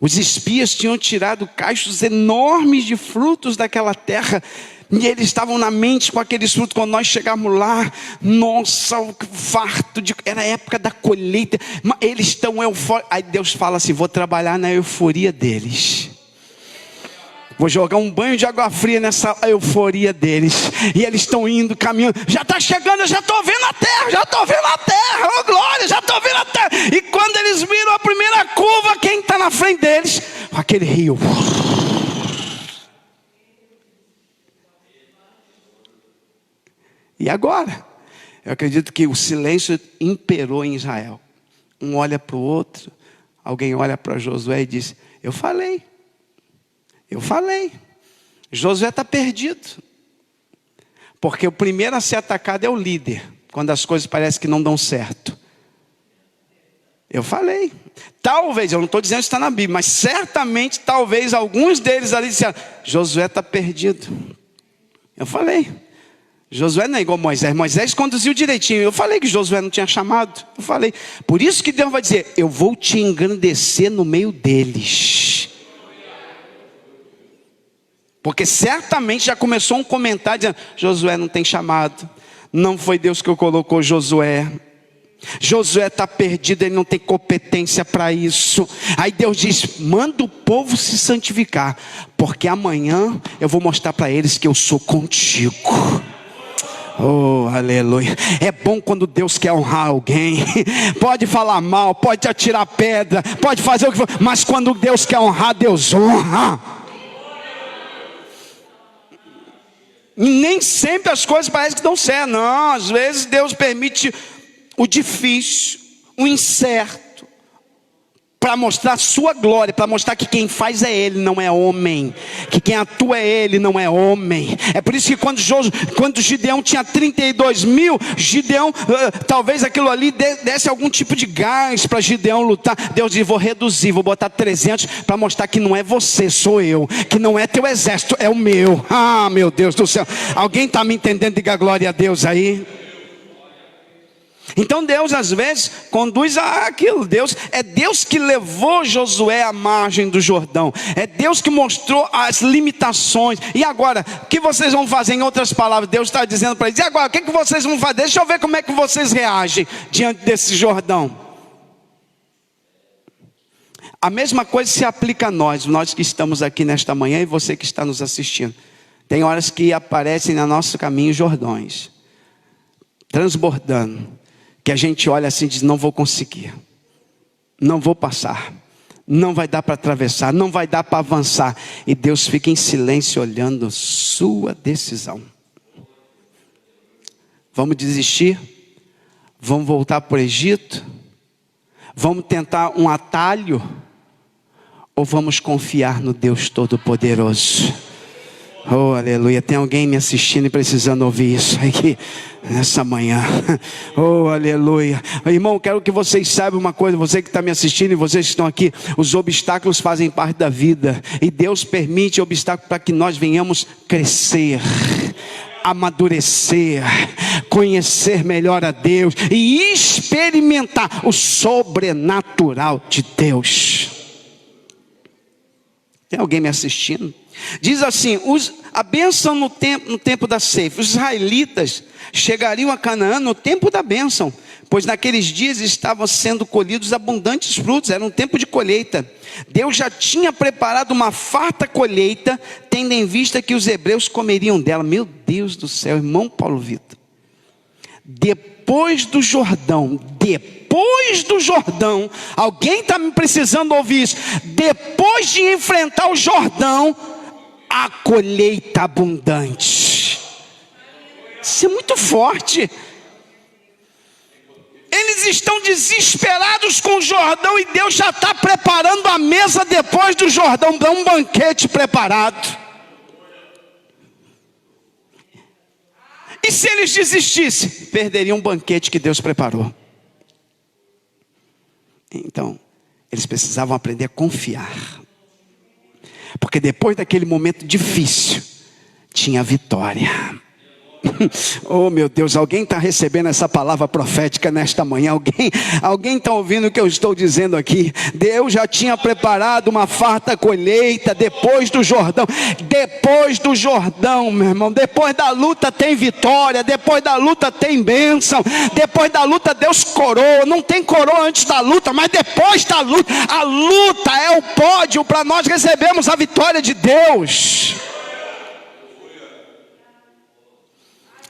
Os espias tinham tirado cachos enormes de frutos daquela terra. E eles estavam na mente com aqueles frutos. Quando nós chegamos lá, nossa, farto era a época da colheita. Eles estão eufóricos. Aí Deus fala assim, vou trabalhar na euforia deles. Vou jogar um banho de água fria nessa euforia deles. E eles estão indo, caminhando. Já está chegando, eu já estou vendo a terra. Já estou vendo a terra, oh glória, já estou vendo a terra. E quando eles viram a primeira curva, quem está na frente deles? Aquele rio. E agora? Eu acredito que o silêncio imperou em Israel. Um olha para o outro, alguém olha para Josué e diz, eu falei. Josué está perdido. Porque o primeiro a ser atacado é o líder, quando as coisas parecem que não dão certo. Eu falei. Talvez, eu não estou dizendo que está na Bíblia, mas certamente, talvez, alguns deles ali disseram, Josué está perdido. Eu falei. Josué não é igual Moisés. Moisés conduziu direitinho. Eu falei que Josué não tinha chamado. Eu falei. Por isso que Deus vai dizer, eu vou te engrandecer no meio deles. Porque certamente já começou um comentário dizendo, Josué não tem chamado. Não foi Deus que colocou Josué. Josué está perdido, ele não tem competência para isso. Aí Deus diz, manda o povo se santificar. Porque amanhã eu vou mostrar para eles que eu sou contigo. Oh, aleluia. É bom quando Deus quer honrar alguém. Pode falar mal, pode atirar pedra, pode fazer o que for, mas quando Deus quer honrar, Deus honra. E nem sempre as coisas parecem que dão certo. Não, às vezes Deus permite o difícil, o incerto, para mostrar a sua glória, para mostrar que quem faz é Ele, não é homem. Que quem atua é Ele, não é homem. É por isso que quando Gideão tinha 32 mil, Gideão, talvez aquilo ali desse algum tipo de gás para Gideão lutar. Deus disse, vou reduzir, vou botar 300 para mostrar que não é você, sou eu. Que não é teu exército, é o meu. Ah, meu Deus do céu. Alguém está me entendendo? Diga glória a Deus aí. Então Deus às vezes conduz aquilo. É Deus que levou Josué à margem do Jordão. É Deus que mostrou as limitações. E agora, o que vocês vão fazer? Em outras palavras, Deus está dizendo para eles, e agora, o que vocês vão fazer? Deixa eu ver como é que vocês reagem diante desse Jordão. A mesma coisa se aplica a nós que estamos aqui nesta manhã e você que está nos assistindo. Tem horas que aparecem no nosso caminho Jordões, transbordando, que a gente olha assim e diz, não vou conseguir, não vou passar, não vai dar para atravessar, não vai dar para avançar. E Deus fica em silêncio olhando sua decisão. Vamos desistir? Vamos voltar para o Egito? Vamos tentar um atalho? ou vamos confiar no Deus Todo-Poderoso? Oh, aleluia. Tem alguém me assistindo e precisando ouvir isso aqui nessa manhã. Oh, aleluia. Irmão, quero que vocês saibam uma coisa. Você que está me assistindo e vocês que estão aqui, os obstáculos fazem parte da vida. E Deus permite obstáculos para que nós venhamos crescer, amadurecer, conhecer melhor a Deus e experimentar o sobrenatural de Deus. Tem alguém me assistindo? Diz assim: a bênção no tempo da ceifa. Os israelitas chegariam a Canaã no tempo da bênção, pois naqueles dias estavam sendo colhidos abundantes frutos, era um tempo de colheita. Deus já tinha preparado uma farta colheita, tendo em vista que os hebreus comeriam dela. Meu Deus do céu, irmão Paulo Vitor. Depois do Jordão, alguém está me precisando ouvir isso. Depois de enfrentar o Jordão, a colheita abundante. Isso é muito forte. Eles estão desesperados com o Jordão e Deus já está preparando a mesa depois do Jordão. Dá um banquete preparado. E se eles desistissem, perderiam um banquete que Deus preparou. Então, eles precisavam aprender a confiar. Porque depois daquele momento difícil, tinha vitória. Oh meu Deus, alguém está recebendo essa palavra profética nesta manhã? Alguém está ouvindo o que eu estou dizendo aqui? Deus já tinha preparado uma farta colheita depois do Jordão. Depois do Jordão, meu irmão, depois da luta tem vitória, depois da luta tem bênção, depois da luta Deus coroa. Não tem coroa antes da luta, mas depois da luta, a luta é o pódio para nós recebermos a vitória de Deus.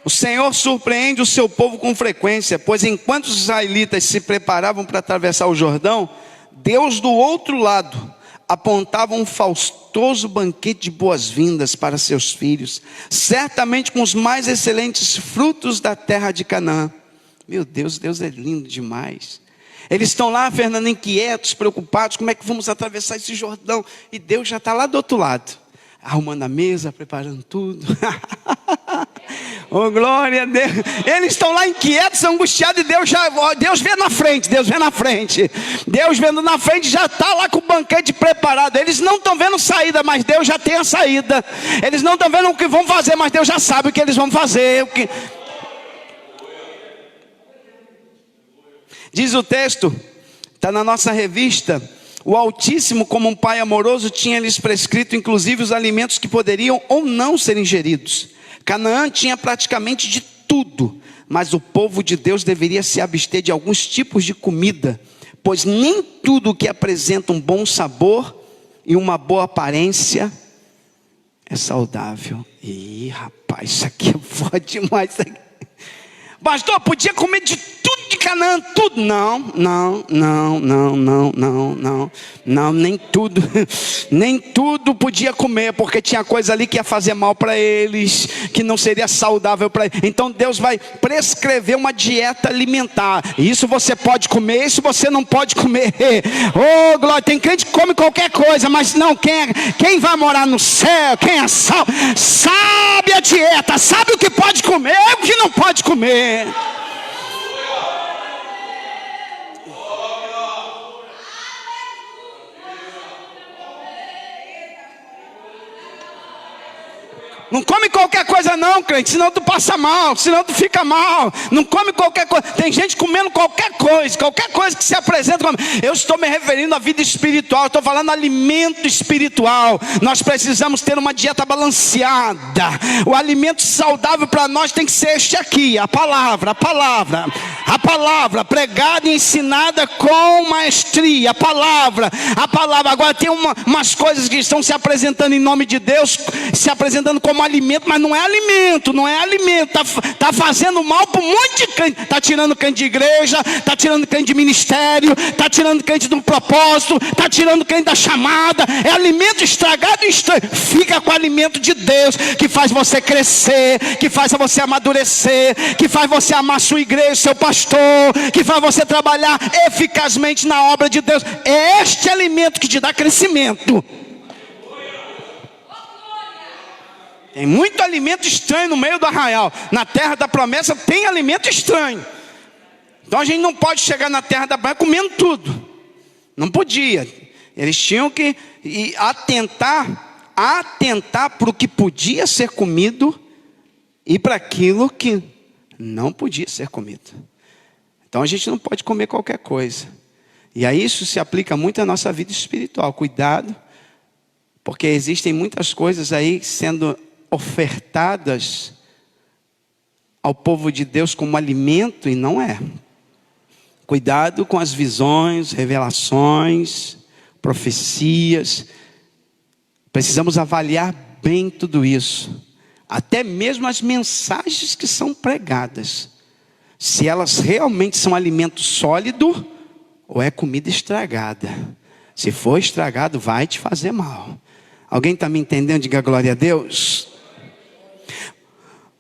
O Senhor surpreende o seu povo com frequência, pois enquanto os israelitas se preparavam para atravessar o Jordão, Deus do outro lado apontava um faustoso banquete de boas-vindas para seus filhos, certamente com os mais excelentes frutos da terra de Canaã. Meu Deus, Deus é lindo demais. Eles estão lá, Fernando, inquietos, preocupados, como é que vamos atravessar esse Jordão? E Deus já está lá do outro lado, arrumando a mesa, preparando tudo. Oh, glória a Deus. Eles estão lá inquietos, angustiados, e Deus vê na frente. Deus vendo na frente, já está lá com o banquete preparado. Eles não estão vendo saída, mas Deus já tem a saída. Eles não estão vendo o que vão fazer, mas Deus já sabe o que eles vão fazer. Diz o texto, está na nossa revista: o Altíssimo, como um pai amoroso, tinha lhes prescrito inclusive os alimentos que poderiam ou não ser ingeridos. Canaã tinha praticamente de tudo, mas o povo de Deus deveria se abster de alguns tipos de comida, pois nem tudo que apresenta um bom sabor e uma boa aparência é saudável. Ih, rapaz, isso aqui é forte demais. Pastor, podia comer de tudo de Canaã, tudo? Não, nem tudo podia comer, porque tinha coisa ali que ia fazer mal para eles, que não seria saudável para eles. Então Deus vai prescrever uma dieta alimentar. Isso você pode comer, isso você não pode comer. Oh, glória, tem crente que come qualquer coisa, mas não, quem vai morar no céu, quem é salvo, sabe a dieta, sabe o que pode comer e o que não pode comer. Não come qualquer coisa não, crente, senão tu passa mal, senão tu fica mal. Não come qualquer coisa. Tem gente comendo qualquer coisa que se apresenta como... Eu estou me referindo à vida espiritual, estou falando alimento espiritual. Nós precisamos ter uma dieta balanceada. O alimento saudável para nós tem que ser este aqui, a palavra pregada e ensinada com maestria, a palavra. Agora tem umas coisas que estão se apresentando em nome de Deus, se apresentando como como alimento, mas não é alimento, não é alimento. Tá fazendo mal para um monte de crente. Está tirando crente de igreja, está tirando crente de ministério, está tirando crente do propósito, está tirando crente da chamada. É alimento estragado e estranho. Fica com o alimento de Deus, que faz você crescer, que faz você amadurecer, que faz você amar sua igreja, seu pastor, que faz você trabalhar eficazmente na obra de Deus. É este alimento que te dá crescimento. Tem muito alimento estranho no meio do arraial. Na terra da promessa tem alimento estranho. Então a gente não pode chegar na terra da promessa comendo tudo. Não podia. Eles tinham que atentar para o que podia ser comido e para aquilo que não podia ser comido. Então a gente não pode comer qualquer coisa. E aí isso se aplica muito à nossa vida espiritual. Cuidado, porque existem muitas coisas aí sendo ofertadas ao povo de Deus como alimento e não é. Cuidado com as visões, revelações, profecias. Precisamos avaliar bem tudo isso. Até mesmo as mensagens que são pregadas. Se elas realmente são alimento sólido ou é comida estragada. Se for estragado, vai te fazer mal. Alguém está me entendendo? Diga glória a Deus.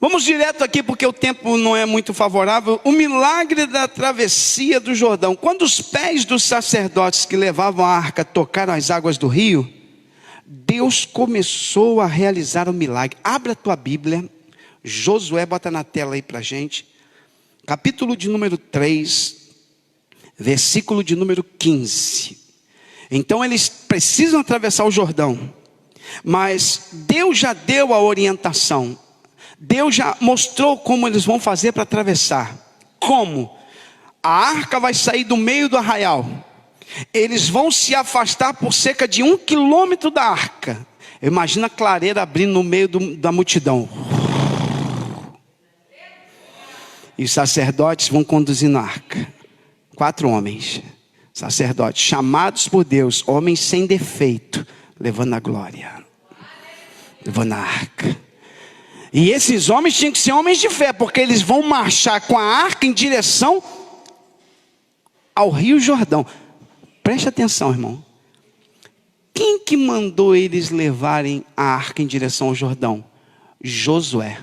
Vamos direto aqui porque o tempo não é muito favorável. O milagre da travessia do Jordão. Quando os pés dos sacerdotes que levavam a arca tocaram as águas do rio, Deus começou a realizar o milagre. Abra a tua Bíblia. Josué, bota na tela aí para a gente. Capítulo de número 3, versículo de número 15. Então eles precisam atravessar o Jordão. Mas Deus já deu a orientação. Deus já mostrou como eles vão fazer para atravessar. Como? A arca vai sair do meio do arraial. Eles vão se afastar por cerca de 1 quilômetro da arca. Imagina a clareira abrindo no meio da multidão. E os sacerdotes vão conduzindo a arca. 4 homens, sacerdotes, chamados por Deus, homens sem defeito, levando a glória, levando a arca. E esses homens tinham que ser homens de fé, porque eles vão marchar com a arca em direção ao Rio Jordão. Preste atenção, irmão. Quem que mandou eles levarem a arca em direção ao Jordão? Josué.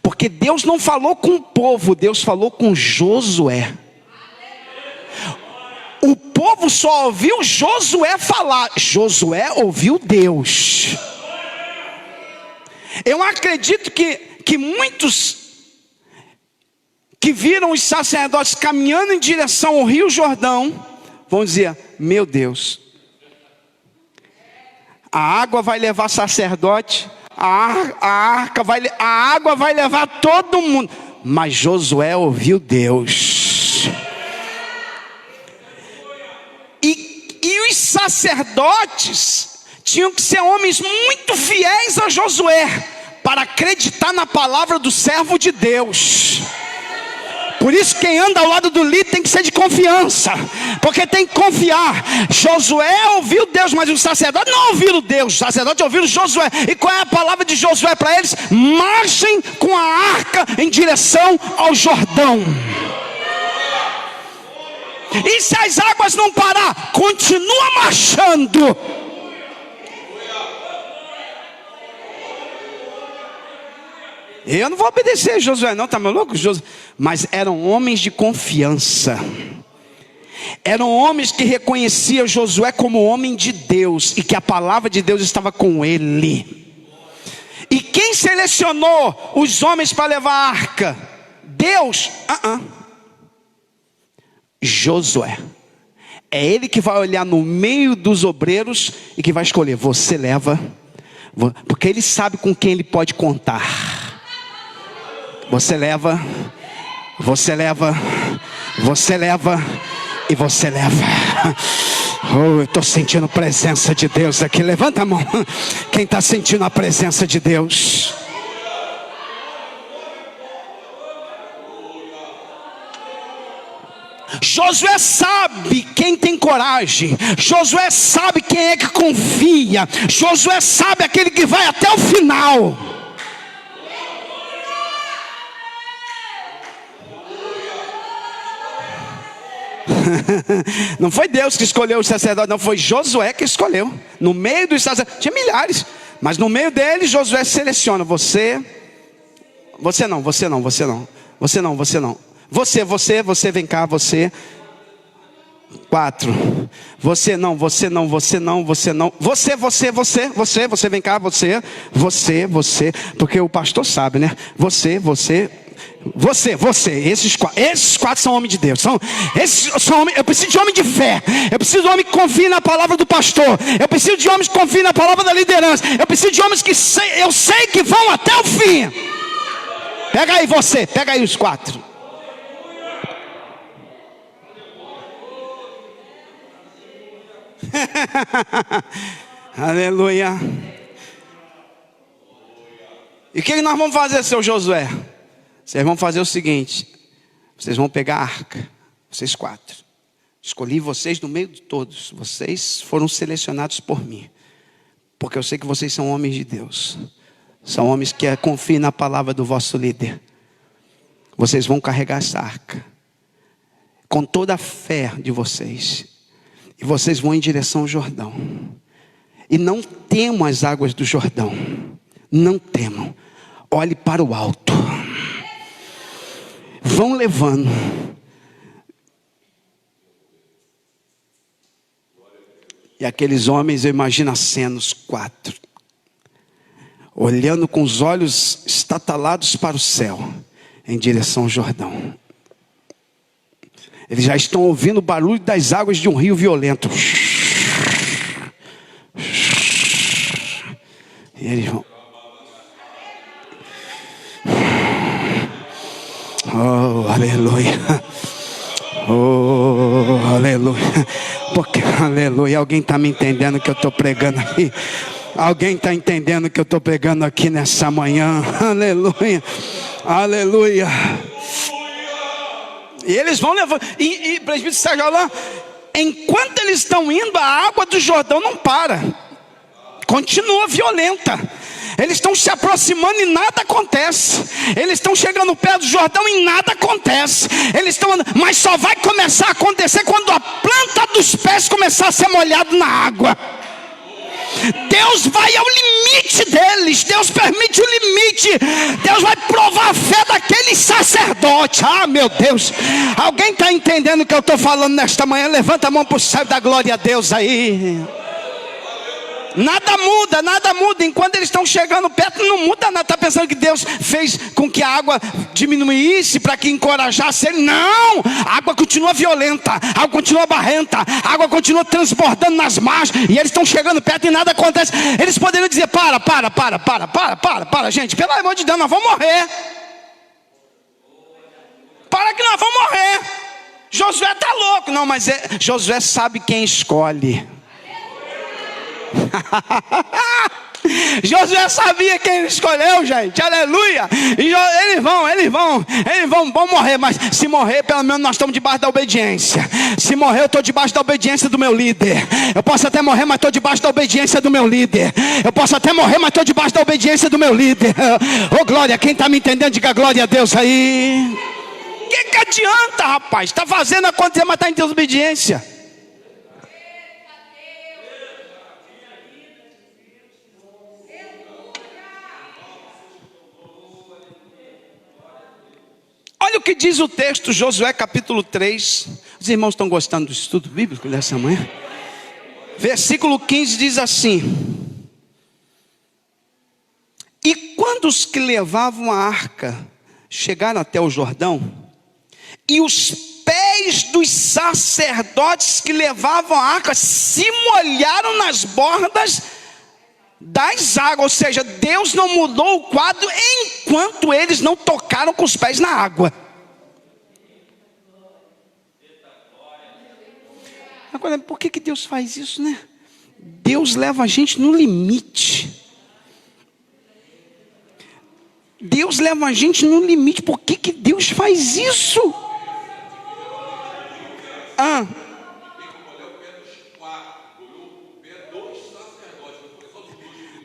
Porque Deus não falou com o povo, Deus falou com Josué. O povo só ouviu Josué falar. Josué ouviu Deus. Eu acredito que muitos que viram os sacerdotes caminhando em direção ao Rio Jordão vão dizer: meu Deus, a água vai levar sacerdote, a água vai levar todo mundo. Mas Josué ouviu Deus. E os sacerdotes tinham que ser homens muito fiéis a Josué, para acreditar na palavra do servo de Deus. Por isso quem anda ao lado do líder tem que ser de confiança, porque tem que confiar. Josué ouviu Deus, mas os sacerdotes não ouviram Deus. Os sacerdotes ouviram Josué. E qual é a palavra de Josué para eles? Marchem com a arca em direção ao Jordão. E se as águas não parar, continua marchando. Eu não vou obedecer a Josué não, tá maluco? Mas eram homens de confiança. Eram homens que reconheciam Josué como homem de Deus, e que a palavra de Deus estava com ele. E quem selecionou os homens para levar a arca? Deus? Josué. É ele que vai olhar no meio dos obreiros e que vai escolher: você leva, porque ele sabe com quem ele pode contar. Você leva, você leva, você leva e você leva. Oh, eu estou sentindo a presença de Deus aqui. Levanta a mão. Quem está sentindo a presença de Deus? Josué sabe quem tem coragem. Josué sabe quem é que confia. Josué sabe aquele que vai até o final. Não foi Deus que escolheu os sacerdotes, não, foi Josué que escolheu. No meio dos sacerdotes, tinha milhares, mas no meio deles Josué seleciona: você não, você vem cá, você. 4. Você não, você vem cá, você, porque o pastor sabe, né? Você, esses quatro são homens de Deus. Esses são homens. Eu preciso de homem de fé. Eu preciso de homem que confie na palavra do pastor. Eu preciso de homens que confiem na palavra da liderança. Eu preciso de homens que eu sei que vão até o fim. Pega aí os 4. Aleluia. E o que nós vamos fazer, seu Josué? Vocês vão fazer o seguinte: vocês vão pegar a arca, vocês 4. Escolhi vocês no meio de todos. Vocês foram selecionados por mim, porque eu sei que vocês são homens de Deus. São homens que confiam na palavra do vosso líder. Vocês vão carregar essa arca com toda a fé de vocês. E vocês vão em direção ao Jordão. E não temam as águas do Jordão. Não temam. Olhe para o alto. Vão levando. E aqueles homens, eu imagino a cena, os 4. Olhando com os olhos estatalados para o céu. Em direção ao Jordão. Eles já estão ouvindo o barulho das águas de um rio violento. E eles vão. Oh, aleluia. Oh, aleluia. Porque, aleluia. Alguém está me entendendo que eu estou pregando aqui? Alguém está entendendo que eu estou pregando aqui nessa manhã? Aleluia. Aleluia. E eles vão levando. E presbítero Sérgio Alain, enquanto eles estão indo, a água do Jordão não para. Continua violenta. Eles estão se aproximando e nada acontece. Eles estão chegando perto do Jordão e nada acontece. Eles estão andando, mas só vai começar a acontecer quando a planta dos pés começar a ser molhada na água. Deus vai ao limite deles. Deus permite o limite. Deus vai provar a fé daqueles sacerdotes. Ah, meu Deus. Alguém está entendendo o que eu estou falando nesta manhã? Levanta a mão para o céu e dá glória a Deus aí. Nada muda. Enquanto eles estão chegando perto, não muda nada. Está pensando que Deus fez com que a água diminuísse para que encorajasse ele? Não! A água continua violenta, a água continua barrenta, a água continua transbordando nas margens. E eles estão chegando perto e nada acontece. Eles poderiam dizer: para, gente, pelo amor de Deus, nós vamos morrer. Para que nós vamos morrer. Josué está louco. Não, mas Josué sabe quem escolhe. Josué sabia quem ele escolheu, gente, aleluia. E eles vão morrer. Mas se morrer, pelo menos nós estamos debaixo da obediência. Se morrer, eu estou debaixo da obediência do meu líder. Eu posso até morrer, mas estou debaixo da obediência do meu líder. Eu posso até morrer, mas estou debaixo da obediência do meu líder. Oh glória, quem está me entendendo, diga glória a Deus aí. O que adianta, rapaz? Está fazendo acontecer, mas está em desobediência. Olha o que diz o texto, Josué capítulo 3. Os irmãos estão gostando do estudo bíblico dessa manhã? Versículo 15 diz assim: e quando os que levavam a arca chegaram até o Jordão, e os pés dos sacerdotes que levavam a arca se molharam nas bordas das águas, ou seja, Deus não mudou o quadro enquanto eles não tocaram com os pés na água. Agora, por que Deus faz isso, né? Deus leva a gente no limite. Deus leva a gente no limite. Por que Deus faz isso? Ah.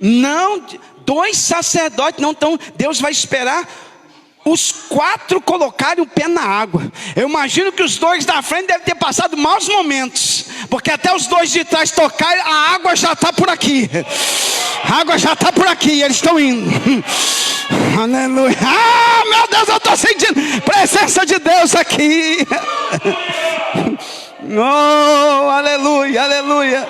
Não, 2 sacerdotes não estão. Deus vai esperar os 4 colocarem o pé na água. Eu imagino que os 2 da frente devem ter passado maus momentos, porque até os 2 de trás tocarem, a água já está por aqui. A água já está por aqui, eles estão indo. Aleluia. Ah, meu Deus, eu estou sentindo presença de Deus aqui. Oh, aleluia, aleluia.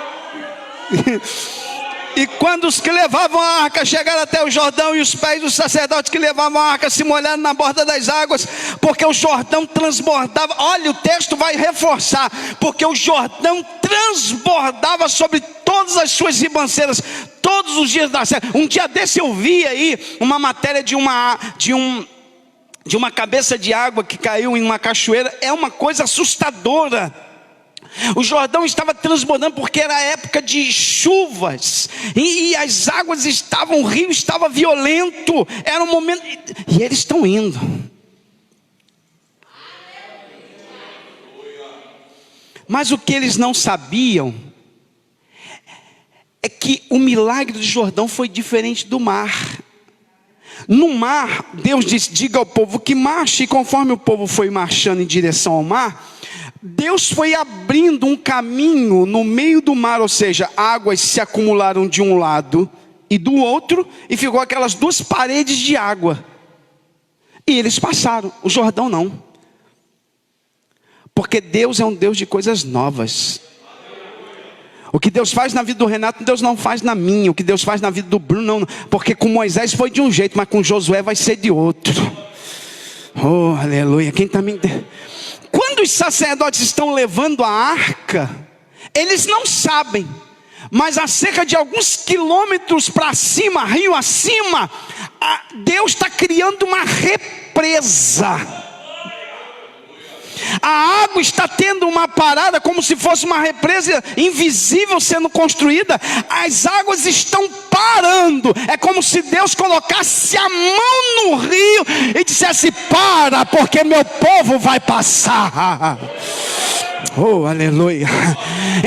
E quando os que levavam a arca chegaram até o Jordão, e os pés dos sacerdotes que levavam a arca se molharam na borda das águas, porque o Jordão transbordava. Olha, o texto vai reforçar, porque o Jordão transbordava sobre todas as suas ribanceiras, todos os dias da série. Um dia desse eu vi aí uma matéria de uma cabeça de água que caiu em uma cachoeira. É uma coisa assustadora. O Jordão estava transbordando porque era época de chuvas, e as águas estavam, o rio estava violento, era um momento, e eles estão indo. Mas o que eles não sabiam é que o milagre do Jordão foi diferente do mar. No mar, Deus disse: diga ao povo que marche, e conforme o povo foi marchando em direção ao mar, Deus foi abrindo um caminho no meio do mar, ou seja, águas se acumularam de um lado e do outro, e ficou aquelas 2 paredes de água, e eles passaram. O Jordão não, porque Deus é um Deus de coisas novas. O que Deus faz na vida do Renato, Deus não faz na minha. O que Deus faz na vida do Bruno, não. Porque com Moisés foi de um jeito, mas com Josué vai ser de outro. Oh, aleluia. Quem está me entendendo? Quando os sacerdotes estão levando a arca, eles não sabem, mas a cerca de alguns quilômetros para cima, rio acima, Deus está criando uma represa. A água está tendo uma parada, como se fosse uma represa invisível sendo construída. As águas estão parando. É como se Deus colocasse a mão no rio e dissesse: para, porque meu povo vai passar. Oh, aleluia.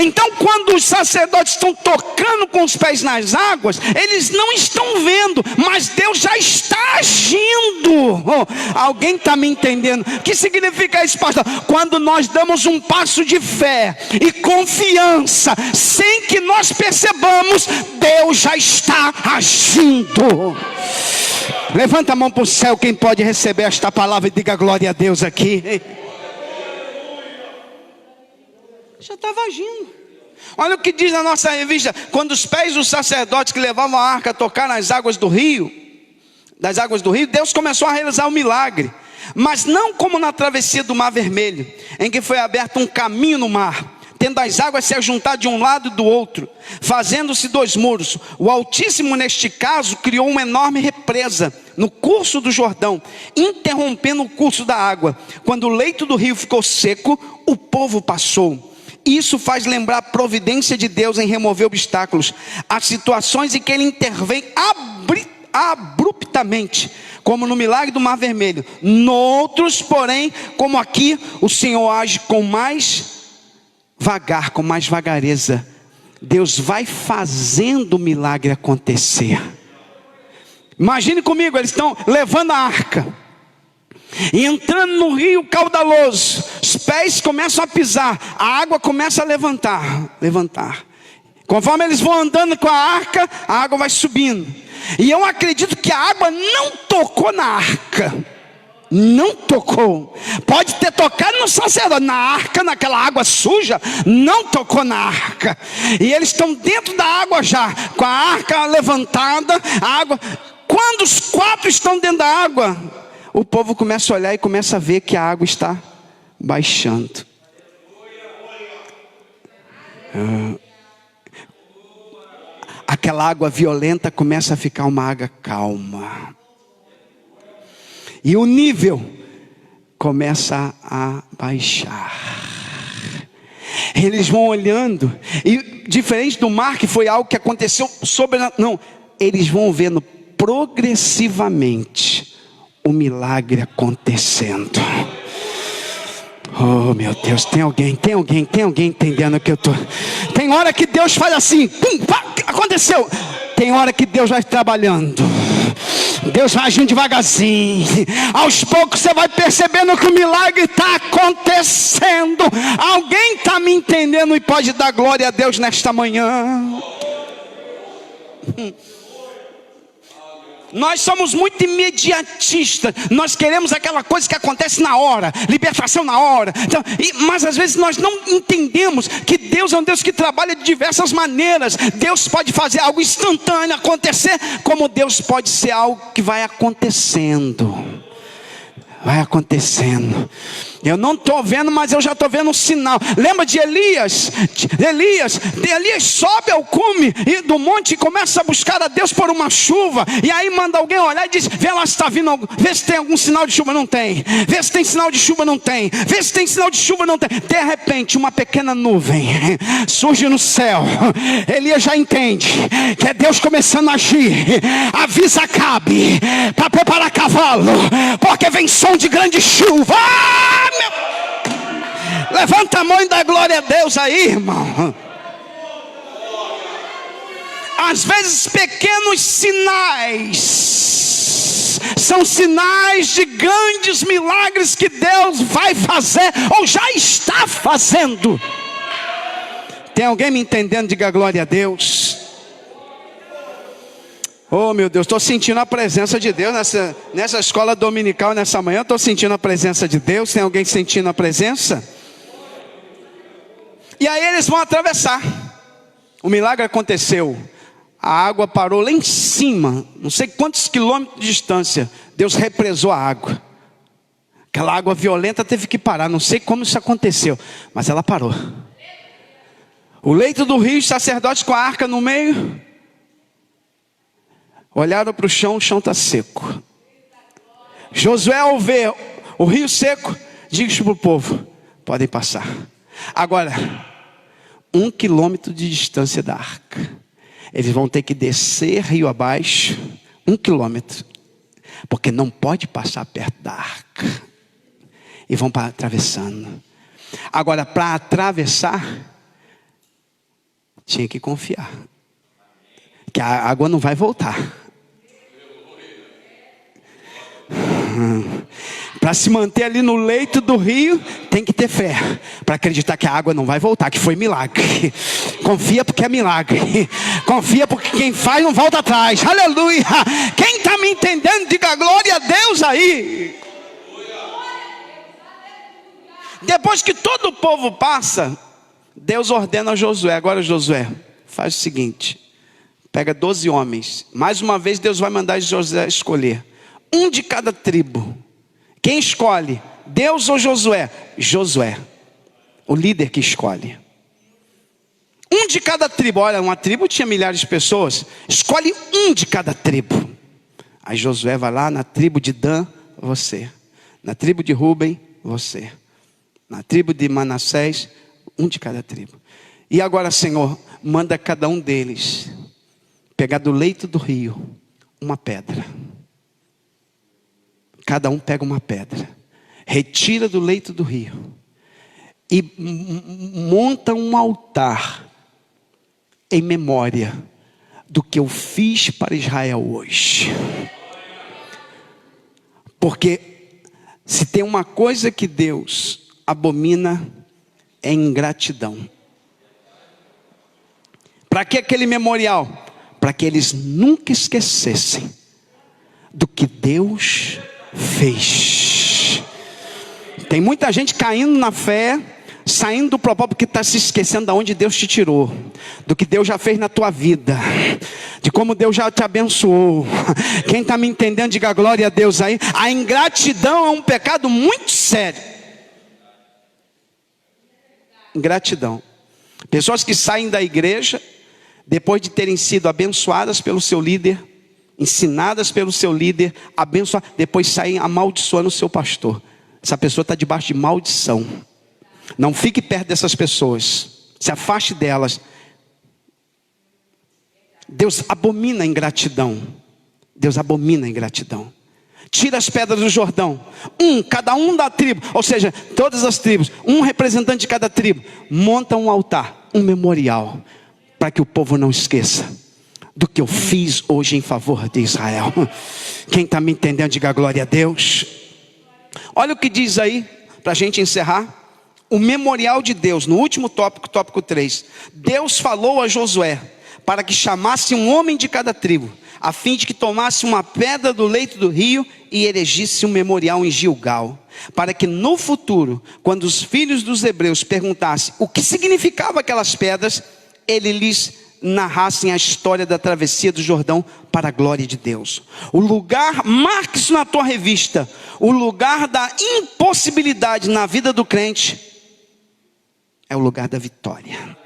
Então, quando os sacerdotes estão tocando com os pés nas águas, eles não estão vendo, mas Deus já está agindo. Oh, alguém está me entendendo? O que significa isso, pastor? Quando nós damos um passo de fé e confiança, sem que nós percebamos, Deus já está agindo. Levanta a mão para o céu quem pode receber esta palavra e diga glória a Deus aqui. Já estava agindo. Olha o que diz na nossa revista: quando os pés dos sacerdotes que levavam a arca tocaram nas águas do rio, Deus começou a realizar o milagre, mas não como na travessia do Mar Vermelho, em que foi aberto um caminho no mar, tendo as águas se ajuntar de um lado e do outro, fazendo-se 2 muros. O Altíssimo, neste caso, criou uma enorme represa no curso do Jordão, interrompendo o curso da água. Quando o leito do rio ficou seco, o povo passou. Isso faz lembrar a providência de Deus em remover obstáculos, as situações em que Ele intervém abruptamente, como no milagre do Mar Vermelho. Noutros, porém, como aqui, o Senhor age com mais vagar, com mais vagareza. Deus vai fazendo o milagre acontecer. Imagine comigo, eles estão levando a arca e entrando no rio caudaloso. Os pés começam a pisar, a água começa a levantar. Conforme eles vão andando com a arca, a água vai subindo. E eu acredito que a água não tocou na arca. Não tocou. Pode ter tocado no sacerdote, na arca, naquela água suja. Não tocou na arca. E eles estão dentro da água já, com a arca levantada, a água. Quando os 4 estão dentro da água, o povo começa a olhar e começa a ver que a água está baixando. Aquela água violenta começa a ficar uma água calma. E o nível começa a baixar. Eles vão olhando, e diferente do mar, que foi algo que aconteceu não, eles vão vendo progressivamente o milagre acontecendo. Oh meu Deus, tem alguém entendendo o que eu tô. Tem hora que Deus faz assim, pum, pá, aconteceu. Tem hora que Deus vai trabalhando. Deus vai agindo devagarzinho. Aos poucos você vai percebendo que o milagre está acontecendo. Alguém está me entendendo e pode dar glória a Deus nesta manhã? Nós somos muito imediatistas. Nós queremos aquela coisa que acontece na hora, libertação na hora. Então, mas às vezes nós não entendemos que Deus é um Deus que trabalha de diversas maneiras. Deus pode fazer algo instantâneo acontecer, como Deus pode ser algo que vai acontecendo. Vai acontecendo. Eu não estou vendo, mas eu já estou vendo um sinal. Lembra de Elias? Elias sobe ao cume do monte e começa a buscar a Deus por uma chuva. E aí manda alguém olhar e diz: vê lá se está vindo, vê se tem algum sinal de chuva. Não tem. Vê se tem sinal de chuva. Não tem. Vê se tem sinal de chuva. Não tem. De repente uma pequena nuvem surge no céu. Elias já entende que é Deus começando a agir. Avisa Acabe para preparar cavalo, porque vem som de grande chuva. Levanta a mão e dá glória a Deus aí, irmão. Às vezes pequenos sinais são sinais de grandes milagres que Deus vai fazer ou já está fazendo. Tem alguém me entendendo? Diga glória a Deus. Oh meu Deus, estou sentindo a presença de Deus nessa escola dominical nessa manhã. Estou sentindo a presença de Deus. Tem alguém sentindo a presença? E aí eles vão atravessar. O milagre aconteceu. A água parou lá em cima, não sei quantos quilômetros de distância. Deus represou a água. Aquela água violenta teve que parar. Não sei como isso aconteceu, mas ela parou. O leito do rio, os sacerdotes com a arca no meio olharam para o chão está seco. Josué, ao ver o rio seco, disse para o povo: podem passar. Agora, 1 quilômetro de distância da arca, eles vão ter que descer rio abaixo, 1 quilômetro, porque não pode passar perto da arca. E vão atravessando. Agora, para atravessar, tinha que confiar que a água não vai voltar. Para se manter ali no leito do rio, tem que ter fé, para acreditar que a água não vai voltar, que foi milagre. Confia porque é milagre. Confia porque quem faz não volta atrás. Aleluia. Quem está me entendendo, diga glória a Deus aí. Depois que todo o povo passa, Deus ordena a Josué: agora Josué, faz o seguinte, pega 12 homens. Mais uma vez Deus vai mandar Josué escolher um de cada tribo. Quem escolhe? Deus ou Josué? Josué, o líder que escolhe. Um de cada tribo. Olha, uma tribo tinha milhares de pessoas. Escolhe um de cada tribo. Aí Josué vai lá na tribo de Dan, você. Na tribo de Ruben, você. Na tribo de Manassés, um de cada tribo. E agora, Senhor, manda cada um deles pegar do leito do rio uma pedra. Cada um pega uma pedra, retira do leito do rio e monta um altar em memória do que eu fiz para Israel hoje. Porque se tem uma coisa que Deus abomina, é ingratidão. Para que aquele memorial? Para que eles nunca esquecessem do que Deus fez. Tem muita gente caindo na fé, saindo do propósito, porque está se esquecendo de onde Deus te tirou, do que Deus já fez na tua vida, de como Deus já te abençoou. Quem está me entendendo, diga glória a Deus aí. A ingratidão é um pecado muito sério. Ingratidão. Pessoas que saem da igreja depois de terem sido abençoadas pelo seu líder, ensinadas pelo seu líder, abençoadas, depois saem amaldiçoando o seu pastor. Essa pessoa está debaixo de maldição. Não fique perto dessas pessoas, se afaste delas. Deus abomina a ingratidão. Deus abomina a ingratidão. Tira as pedras do Jordão. Cada um da tribo, ou seja, todas as tribos, um representante de cada tribo, monta um altar, um memorial, para que o povo não esqueça do que eu fiz hoje em favor de Israel. Quem está me entendendo, diga glória a Deus. Olha o que diz aí, para a gente encerrar. O memorial de Deus, no último tópico, tópico 3. Deus falou a Josué para que chamasse um homem de cada tribo, a fim de que tomasse uma pedra do leito do rio e erigisse um memorial em Gilgal, para que no futuro, quando os filhos dos hebreus perguntassem o que significavam aquelas pedras, ele lhes narrassem a história da travessia do Jordão para a glória de Deus. O lugar, marque isso na tua revista, o lugar da impossibilidade na vida do crente é o lugar da vitória.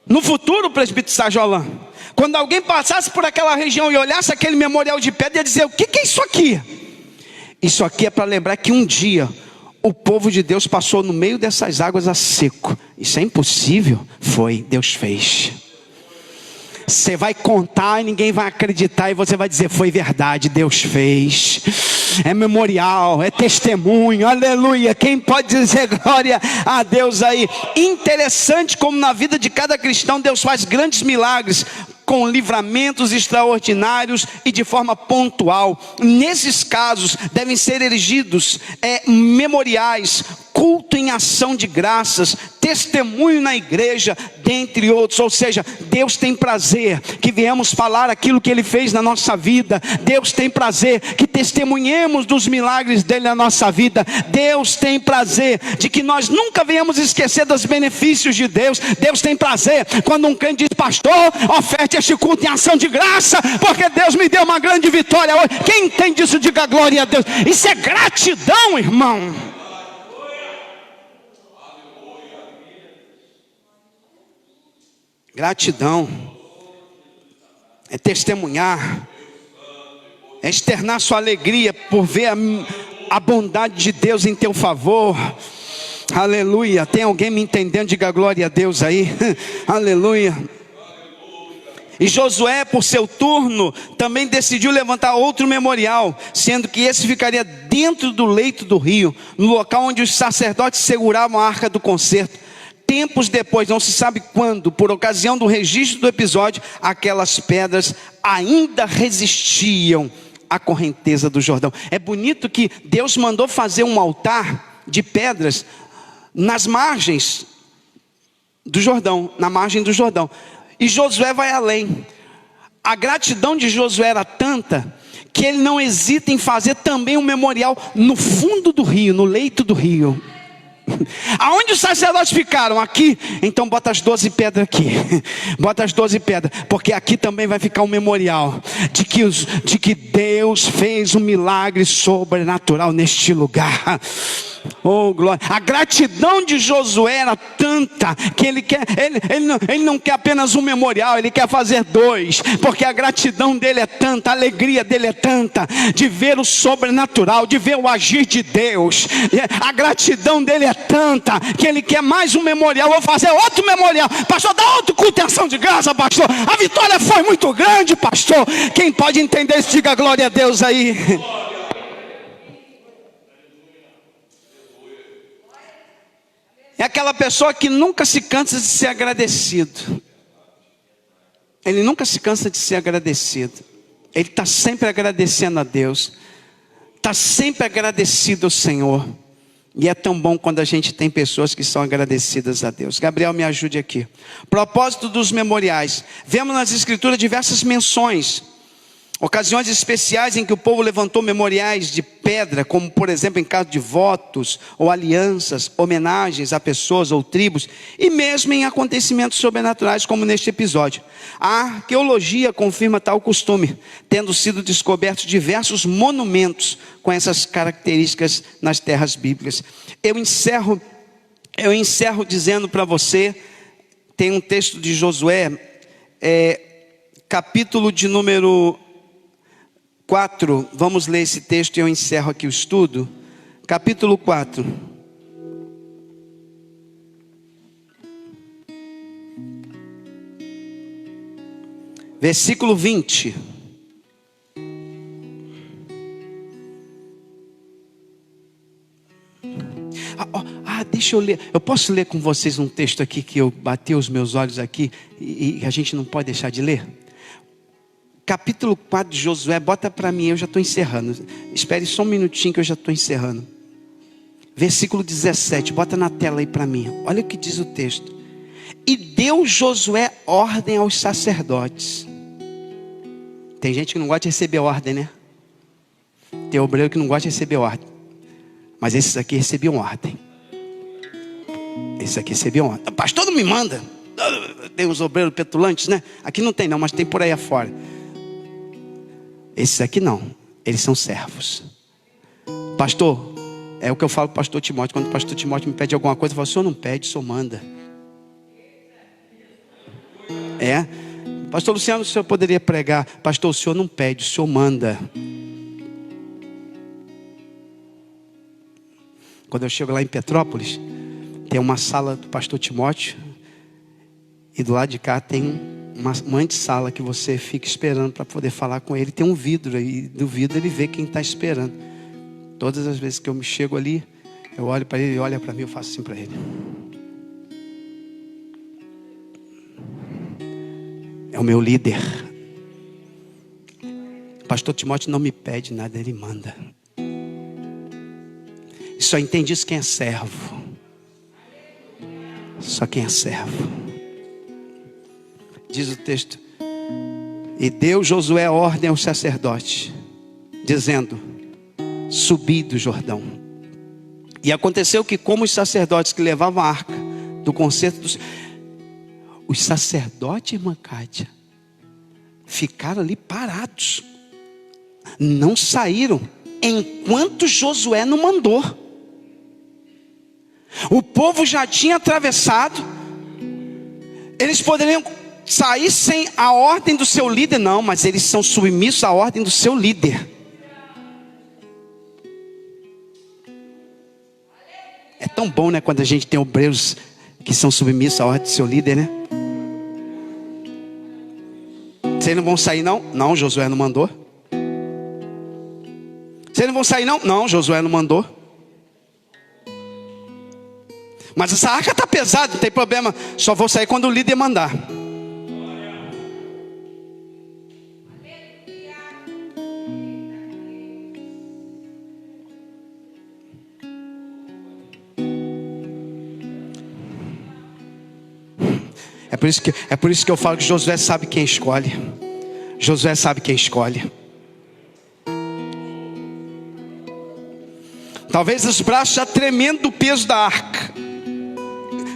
No futuro, presbítero Sajolan, quando alguém passasse por aquela região e olhasse aquele memorial de pedra, ia dizer: o que é isso aqui? Isso aqui é para lembrar que um dia o povo de Deus passou no meio dessas águas a seco. Isso é impossível. Foi, Deus fez. Você vai contar e ninguém vai acreditar, e você vai dizer: foi verdade, Deus fez. É memorial, é testemunho, aleluia. Quem pode dizer glória a Deus aí? Interessante como na vida de cada cristão Deus faz grandes milagres, com livramentos extraordinários e de forma pontual. Nesses casos devem ser erigidos memoriais, culto em ação de graças, testemunho na igreja, dentre outros. Ou seja, Deus tem prazer que viemos falar aquilo que Ele fez na nossa vida. Deus tem prazer que testemunhemos dos milagres dEle na nossa vida. Deus tem prazer de que nós nunca venhamos esquecer dos benefícios de Deus. Deus tem prazer quando um crente diz: pastor, oferte este culto em ação de graça, porque Deus me deu uma grande vitória hoje. Quem entende isso, diga glória a Deus. Isso é gratidão, irmão. Gratidão é testemunhar, é externar sua alegria por ver a bondade de Deus em teu favor. Aleluia. Tem alguém me entendendo? Diga glória a Deus aí. Aleluia. E Josué, por seu turno, também decidiu levantar outro memorial, sendo que esse ficaria dentro do leito do rio, no local onde os sacerdotes seguravam a arca do concerto. Tempos depois, não se sabe quando, por ocasião do registro do episódio, aquelas pedras ainda resistiam à correnteza do Jordão. É bonito que Deus mandou fazer um altar de pedras nas margens do Jordão, na margem do Jordão. E Josué vai além. A gratidão de Josué era tanta que ele não hesita em fazer também um memorial no fundo do rio, no leito do rio. Aonde os sacerdotes ficaram? Aqui. Então bota as 12 pedras aqui. Bota as 12 pedras, porque aqui também vai ficar um memorial de que Deus fez um milagre sobrenatural neste lugar. Oh glória. A gratidão de Josué era tanta que ele não quer apenas um memorial, ele quer fazer 2, porque a gratidão dele é tanta, a alegria dele é tanta, de ver o sobrenatural, de ver o agir de Deus. A gratidão dele é tanta que ele quer mais um memorial. Vou fazer outro memorial, pastor, dá outro culto em ação de graça, pastor. A vitória foi muito grande, pastor. Quem pode entender isso, diga glória a Deus aí. É aquela pessoa que nunca se cansa de ser agradecido. Ele nunca se cansa de ser agradecido. Ele está sempre agradecendo a Deus. Está sempre agradecido ao Senhor. E é tão bom quando a gente tem pessoas que são agradecidas a Deus. Gabriel, me ajude aqui. Propósito dos memoriais. Vemos nas escrituras diversas menções, ocasiões especiais em que o povo levantou memoriais de pedra, como por exemplo em caso de votos ou alianças, homenagens a pessoas ou tribos, e mesmo em acontecimentos sobrenaturais como neste episódio. A arqueologia confirma tal costume, tendo sido descobertos diversos monumentos com essas características nas terras bíblicas. Eu encerro dizendo para você, tem um texto de Josué, capítulo de número 4, vamos ler esse texto e eu encerro aqui o estudo. Capítulo 4. Versículo 20. deixa eu ler. Eu posso ler com vocês um texto aqui que eu bati os meus olhos aqui e a gente não pode deixar de ler? Capítulo 4 de Josué, bota para mim, eu já estou encerrando. Espere só um minutinho que eu já estou encerrando. Versículo 17, bota na tela aí para mim. Olha o que diz o texto. E deu Josué ordem aos sacerdotes. Tem gente que não gosta de receber ordem, né? Tem obreiro que não gosta de receber ordem. Mas esses aqui recebiam ordem. Esses aqui recebiam ordem. Pastor, não me manda. Tem uns obreiros petulantes, né? Aqui não tem não, mas tem por aí afora. Esses aqui não. Eles são servos. Pastor, é o que eu falo para o pastor Timóteo. Quando o pastor Timóteo me pede alguma coisa, eu falo, o senhor não pede, o senhor manda. Pastor Luciano, o senhor poderia pregar. Pastor, o senhor não pede, o senhor manda. Quando eu chego lá em Petrópolis, tem uma sala do pastor Timóteo. E do lado de cá tem uma antessala que você fica esperando para poder falar com ele. Tem um vidro aí, do vidro ele vê quem está esperando. Todas as vezes que eu me chego ali, eu olho para ele, ele olha para mim, eu faço assim para ele. É o meu líder. Pastor Timóteo não me pede nada, ele manda. Só entende isso quem é servo. Só quem é servo. Diz o texto. E deu Josué ordem aos sacerdotes, dizendo: subi do Jordão. E aconteceu que, como os sacerdotes que levavam a arca do concerto dos... Os sacerdotes, irmã Cátia, ficaram ali parados. Não saíram enquanto Josué não mandou. O povo já tinha atravessado. Eles poderiam sair sem a ordem do seu líder, não, mas eles são submissos à ordem do seu líder. É tão bom, né, quando a gente tem obreiros que são submissos à ordem do seu líder, né? Vocês não vão sair não? Não, Josué não mandou. Vocês não vão sair não? Não, Josué não mandou. Mas essa arca está pesada, não tem problema. Só vou sair quando o líder mandar. É por isso que eu falo que Josué sabe quem escolhe. Josué sabe quem escolhe. Talvez os braços já tremendo do peso da arca.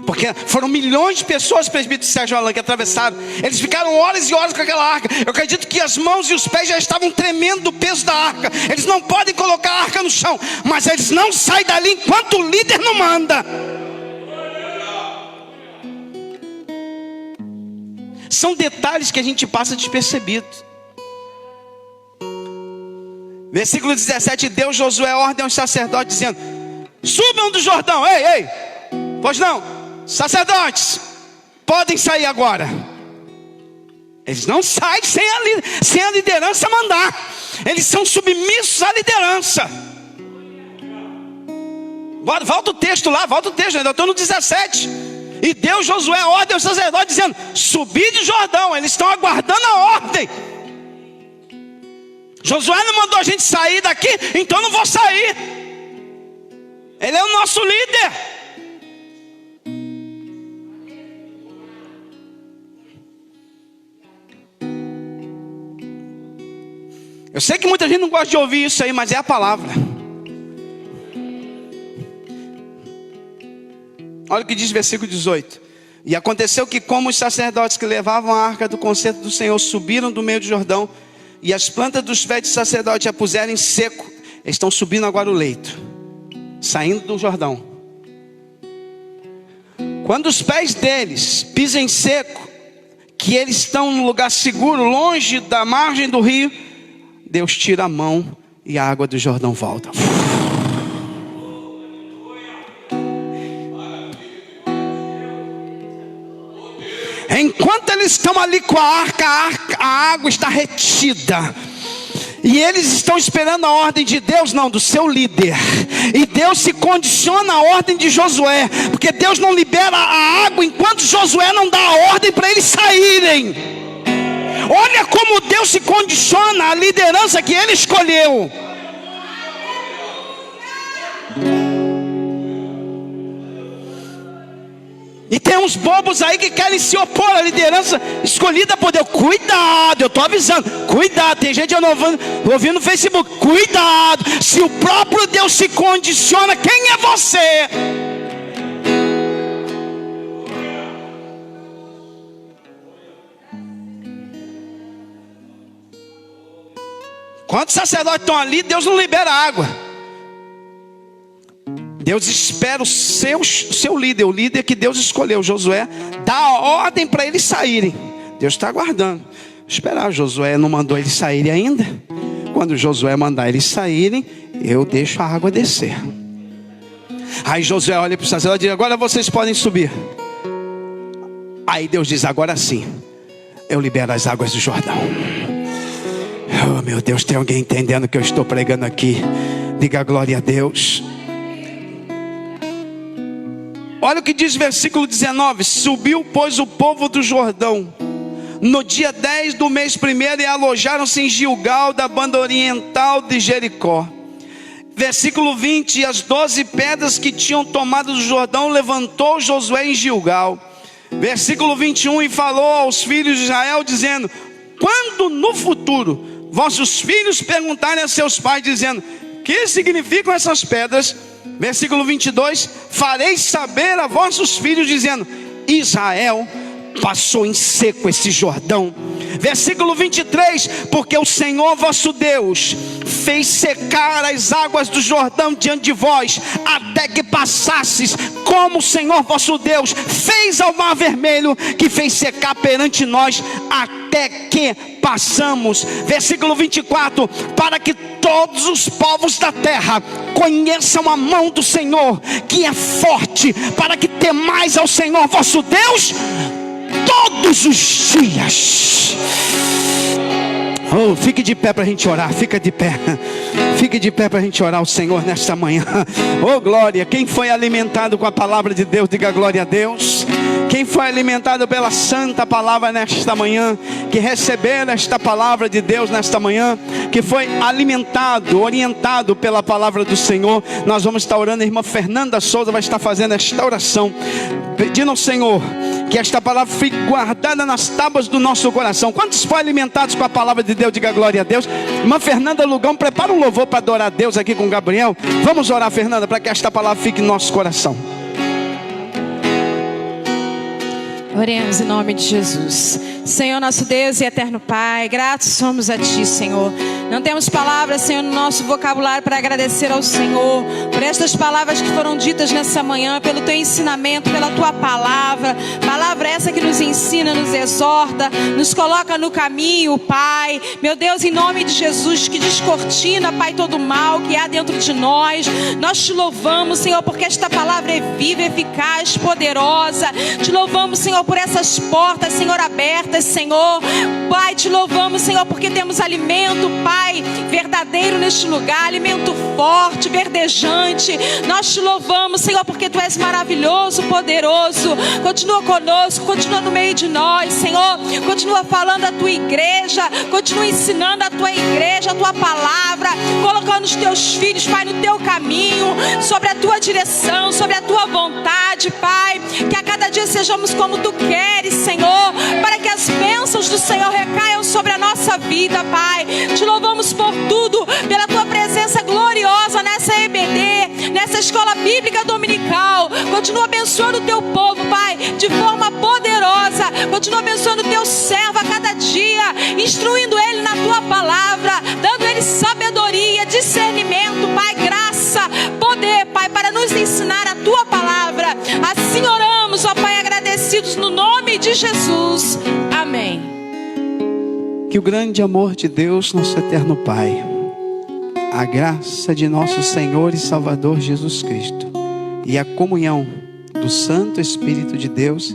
Porque foram milhões de pessoas, presbítero Sérgio Alan, que atravessaram. Eles ficaram horas e horas com aquela arca. Eu acredito que as mãos e os pés já estavam tremendo do peso da arca. Eles não podem colocar a arca no chão, mas eles não saem dali enquanto o líder não manda. São detalhes que a gente passa despercebido. Versículo 17. Deu Josué ordem aos sacerdotes, dizendo: subam do Jordão. Ei, pois não, sacerdotes, podem sair agora. Eles não saem sem a liderança mandar. Eles são submissos à liderança. Volta o texto lá, ainda estou no 17. E deu Josué ordem aos sacerdotes, dizendo: subi de Jordão. Eles estão aguardando a ordem. Josué não mandou a gente sair daqui, então não vou sair. Ele é o nosso líder. Eu sei que muita gente não gosta de ouvir isso aí, mas é a palavra. Olha o que diz o versículo 18. E aconteceu que, como os sacerdotes que levavam a arca do concerto do Senhor subiram do meio do Jordão, e as plantas dos pés de sacerdote a puseram em seco, eles estão subindo agora o leito, saindo do Jordão. Quando os pés deles pisam em seco, que eles estão num lugar seguro, longe da margem do rio, Deus tira a mão e a água do Jordão volta. Enquanto eles estão ali com a arca, a água está retida. E eles estão esperando a ordem de Deus, não, do seu líder. E Deus se condiciona à ordem de Josué, porque Deus não libera a água enquanto Josué não dá a ordem para eles saírem. Olha como Deus se condiciona à liderança que Ele escolheu. E tem uns bobos aí que querem se opor à liderança escolhida por Deus. Cuidado, eu estou avisando. Cuidado, tem gente ouvindo no Facebook. Cuidado, se o próprio Deus se condiciona, quem é você? Quantos sacerdotes estão ali, Deus não libera água. Deus espera o seu líder, o líder que Deus escolheu, Josué, dá a ordem para eles saírem. Deus está aguardando. Esperar, Josué não mandou eles saírem ainda. Quando Josué mandar eles saírem, eu deixo a água descer. Aí Josué olha para o sacerdote e diz: agora vocês podem subir. Aí Deus diz: agora sim, eu libero as águas do Jordão. Oh meu Deus, tem alguém entendendo o que eu estou pregando aqui? Diga glória a Deus. Olha o que diz o versículo 19: subiu, pois, o povo do Jordão no dia 10 do mês primeiro e alojaram-se em Gilgal, da banda oriental de Jericó. Versículo 20: e as 12 pedras que tinham tomado do Jordão levantou Josué em Gilgal. Versículo 21: e falou aos filhos de Israel, dizendo: quando no futuro vossos filhos perguntarem a seus pais, dizendo: que significam essas pedras? Versículo 22: fareis saber a vossos filhos, dizendo: Israel passou em seco esse Jordão. Versículo 23: porque o Senhor vosso Deus fez secar as águas do Jordão diante de vós, até que passasses, como o Senhor vosso Deus fez ao mar vermelho, que fez secar perante nós, até que passamos. Versículo 24: para que todos os povos da terra conheçam a mão do Senhor, que é forte, para que temais ao Senhor vosso Deus todos os dias. Oh, fique de pé para a gente orar. Fica de pé. Fique de pé para a gente orar ao Senhor nesta manhã. Oh glória, quem foi alimentado com a palavra de Deus, diga glória a Deus. Quem foi alimentado pela santa palavra nesta manhã, que receberam esta palavra de Deus nesta manhã, que foi alimentado, orientado pela palavra do Senhor, nós vamos estar orando. A irmã Fernanda Souza vai estar fazendo esta oração, pedindo ao Senhor que esta palavra fique guardada nas tábuas do nosso coração. Quantos foram alimentados com a palavra de Deus, diga glória a Deus. Irmã Fernanda Lugão, prepara um louvor para adorar a Deus aqui com o Gabriel. Vamos orar, Fernanda, para que esta palavra fique no nosso coração. Oremos em nome de Jesus. Senhor nosso Deus e eterno Pai, gratos somos a Ti, Senhor. Não temos palavras, Senhor, no nosso vocabulário para agradecer ao Senhor por estas palavras que foram ditas nessa manhã, pelo Teu ensinamento, pela Tua palavra. Palavra essa que nos ensina, nos exorta, nos coloca no caminho, Pai. Meu Deus, em nome de Jesus, que descortina, Pai, todo o mal que há dentro de nós. Nós Te louvamos, Senhor, porque esta palavra é viva, eficaz, poderosa. Te louvamos, Senhor, por essas portas, Senhor, abertas, Senhor. Pai, Te louvamos, Senhor, porque temos alimento, Pai, verdadeiro neste lugar, alimento forte, verdejante. Nós Te louvamos, Senhor, porque Tu és maravilhoso, poderoso. Continua conosco, continua no meio de nós, Senhor. Continua falando a Tua igreja, continua ensinando a Tua igreja, a Tua palavra, colocando os Teus filhos, Pai, no Teu caminho, sobre a Tua direção, sobre a Tua vontade, Pai. Que a cada dia sejamos como Tu queres, Senhor, para que as bênçãos do Senhor recaiam sobre a nossa vida, Pai. Te louvamos por tudo, pela Tua presença gloriosa nessa EBD, nessa escola bíblica dominical. Continua abençoando o Teu povo, Pai, de forma poderosa. Continua abençoando o Teu servo a cada dia, instruindo ele na Tua palavra, dando ele sabedoria, discernimento, Pai, graça, poder, Pai, para nos ensinar a Tua palavra. Assim oramos, ó Pai, agradecidos no nome de Jesus. Amém. Que o grande amor de Deus, nosso eterno Pai, a graça de nosso Senhor e Salvador Jesus Cristo e a comunhão do Santo Espírito de Deus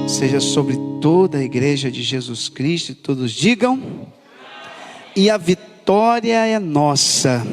seja sobre toda a igreja de Jesus Cristo. E todos digam: e a vitória vitória é nossa.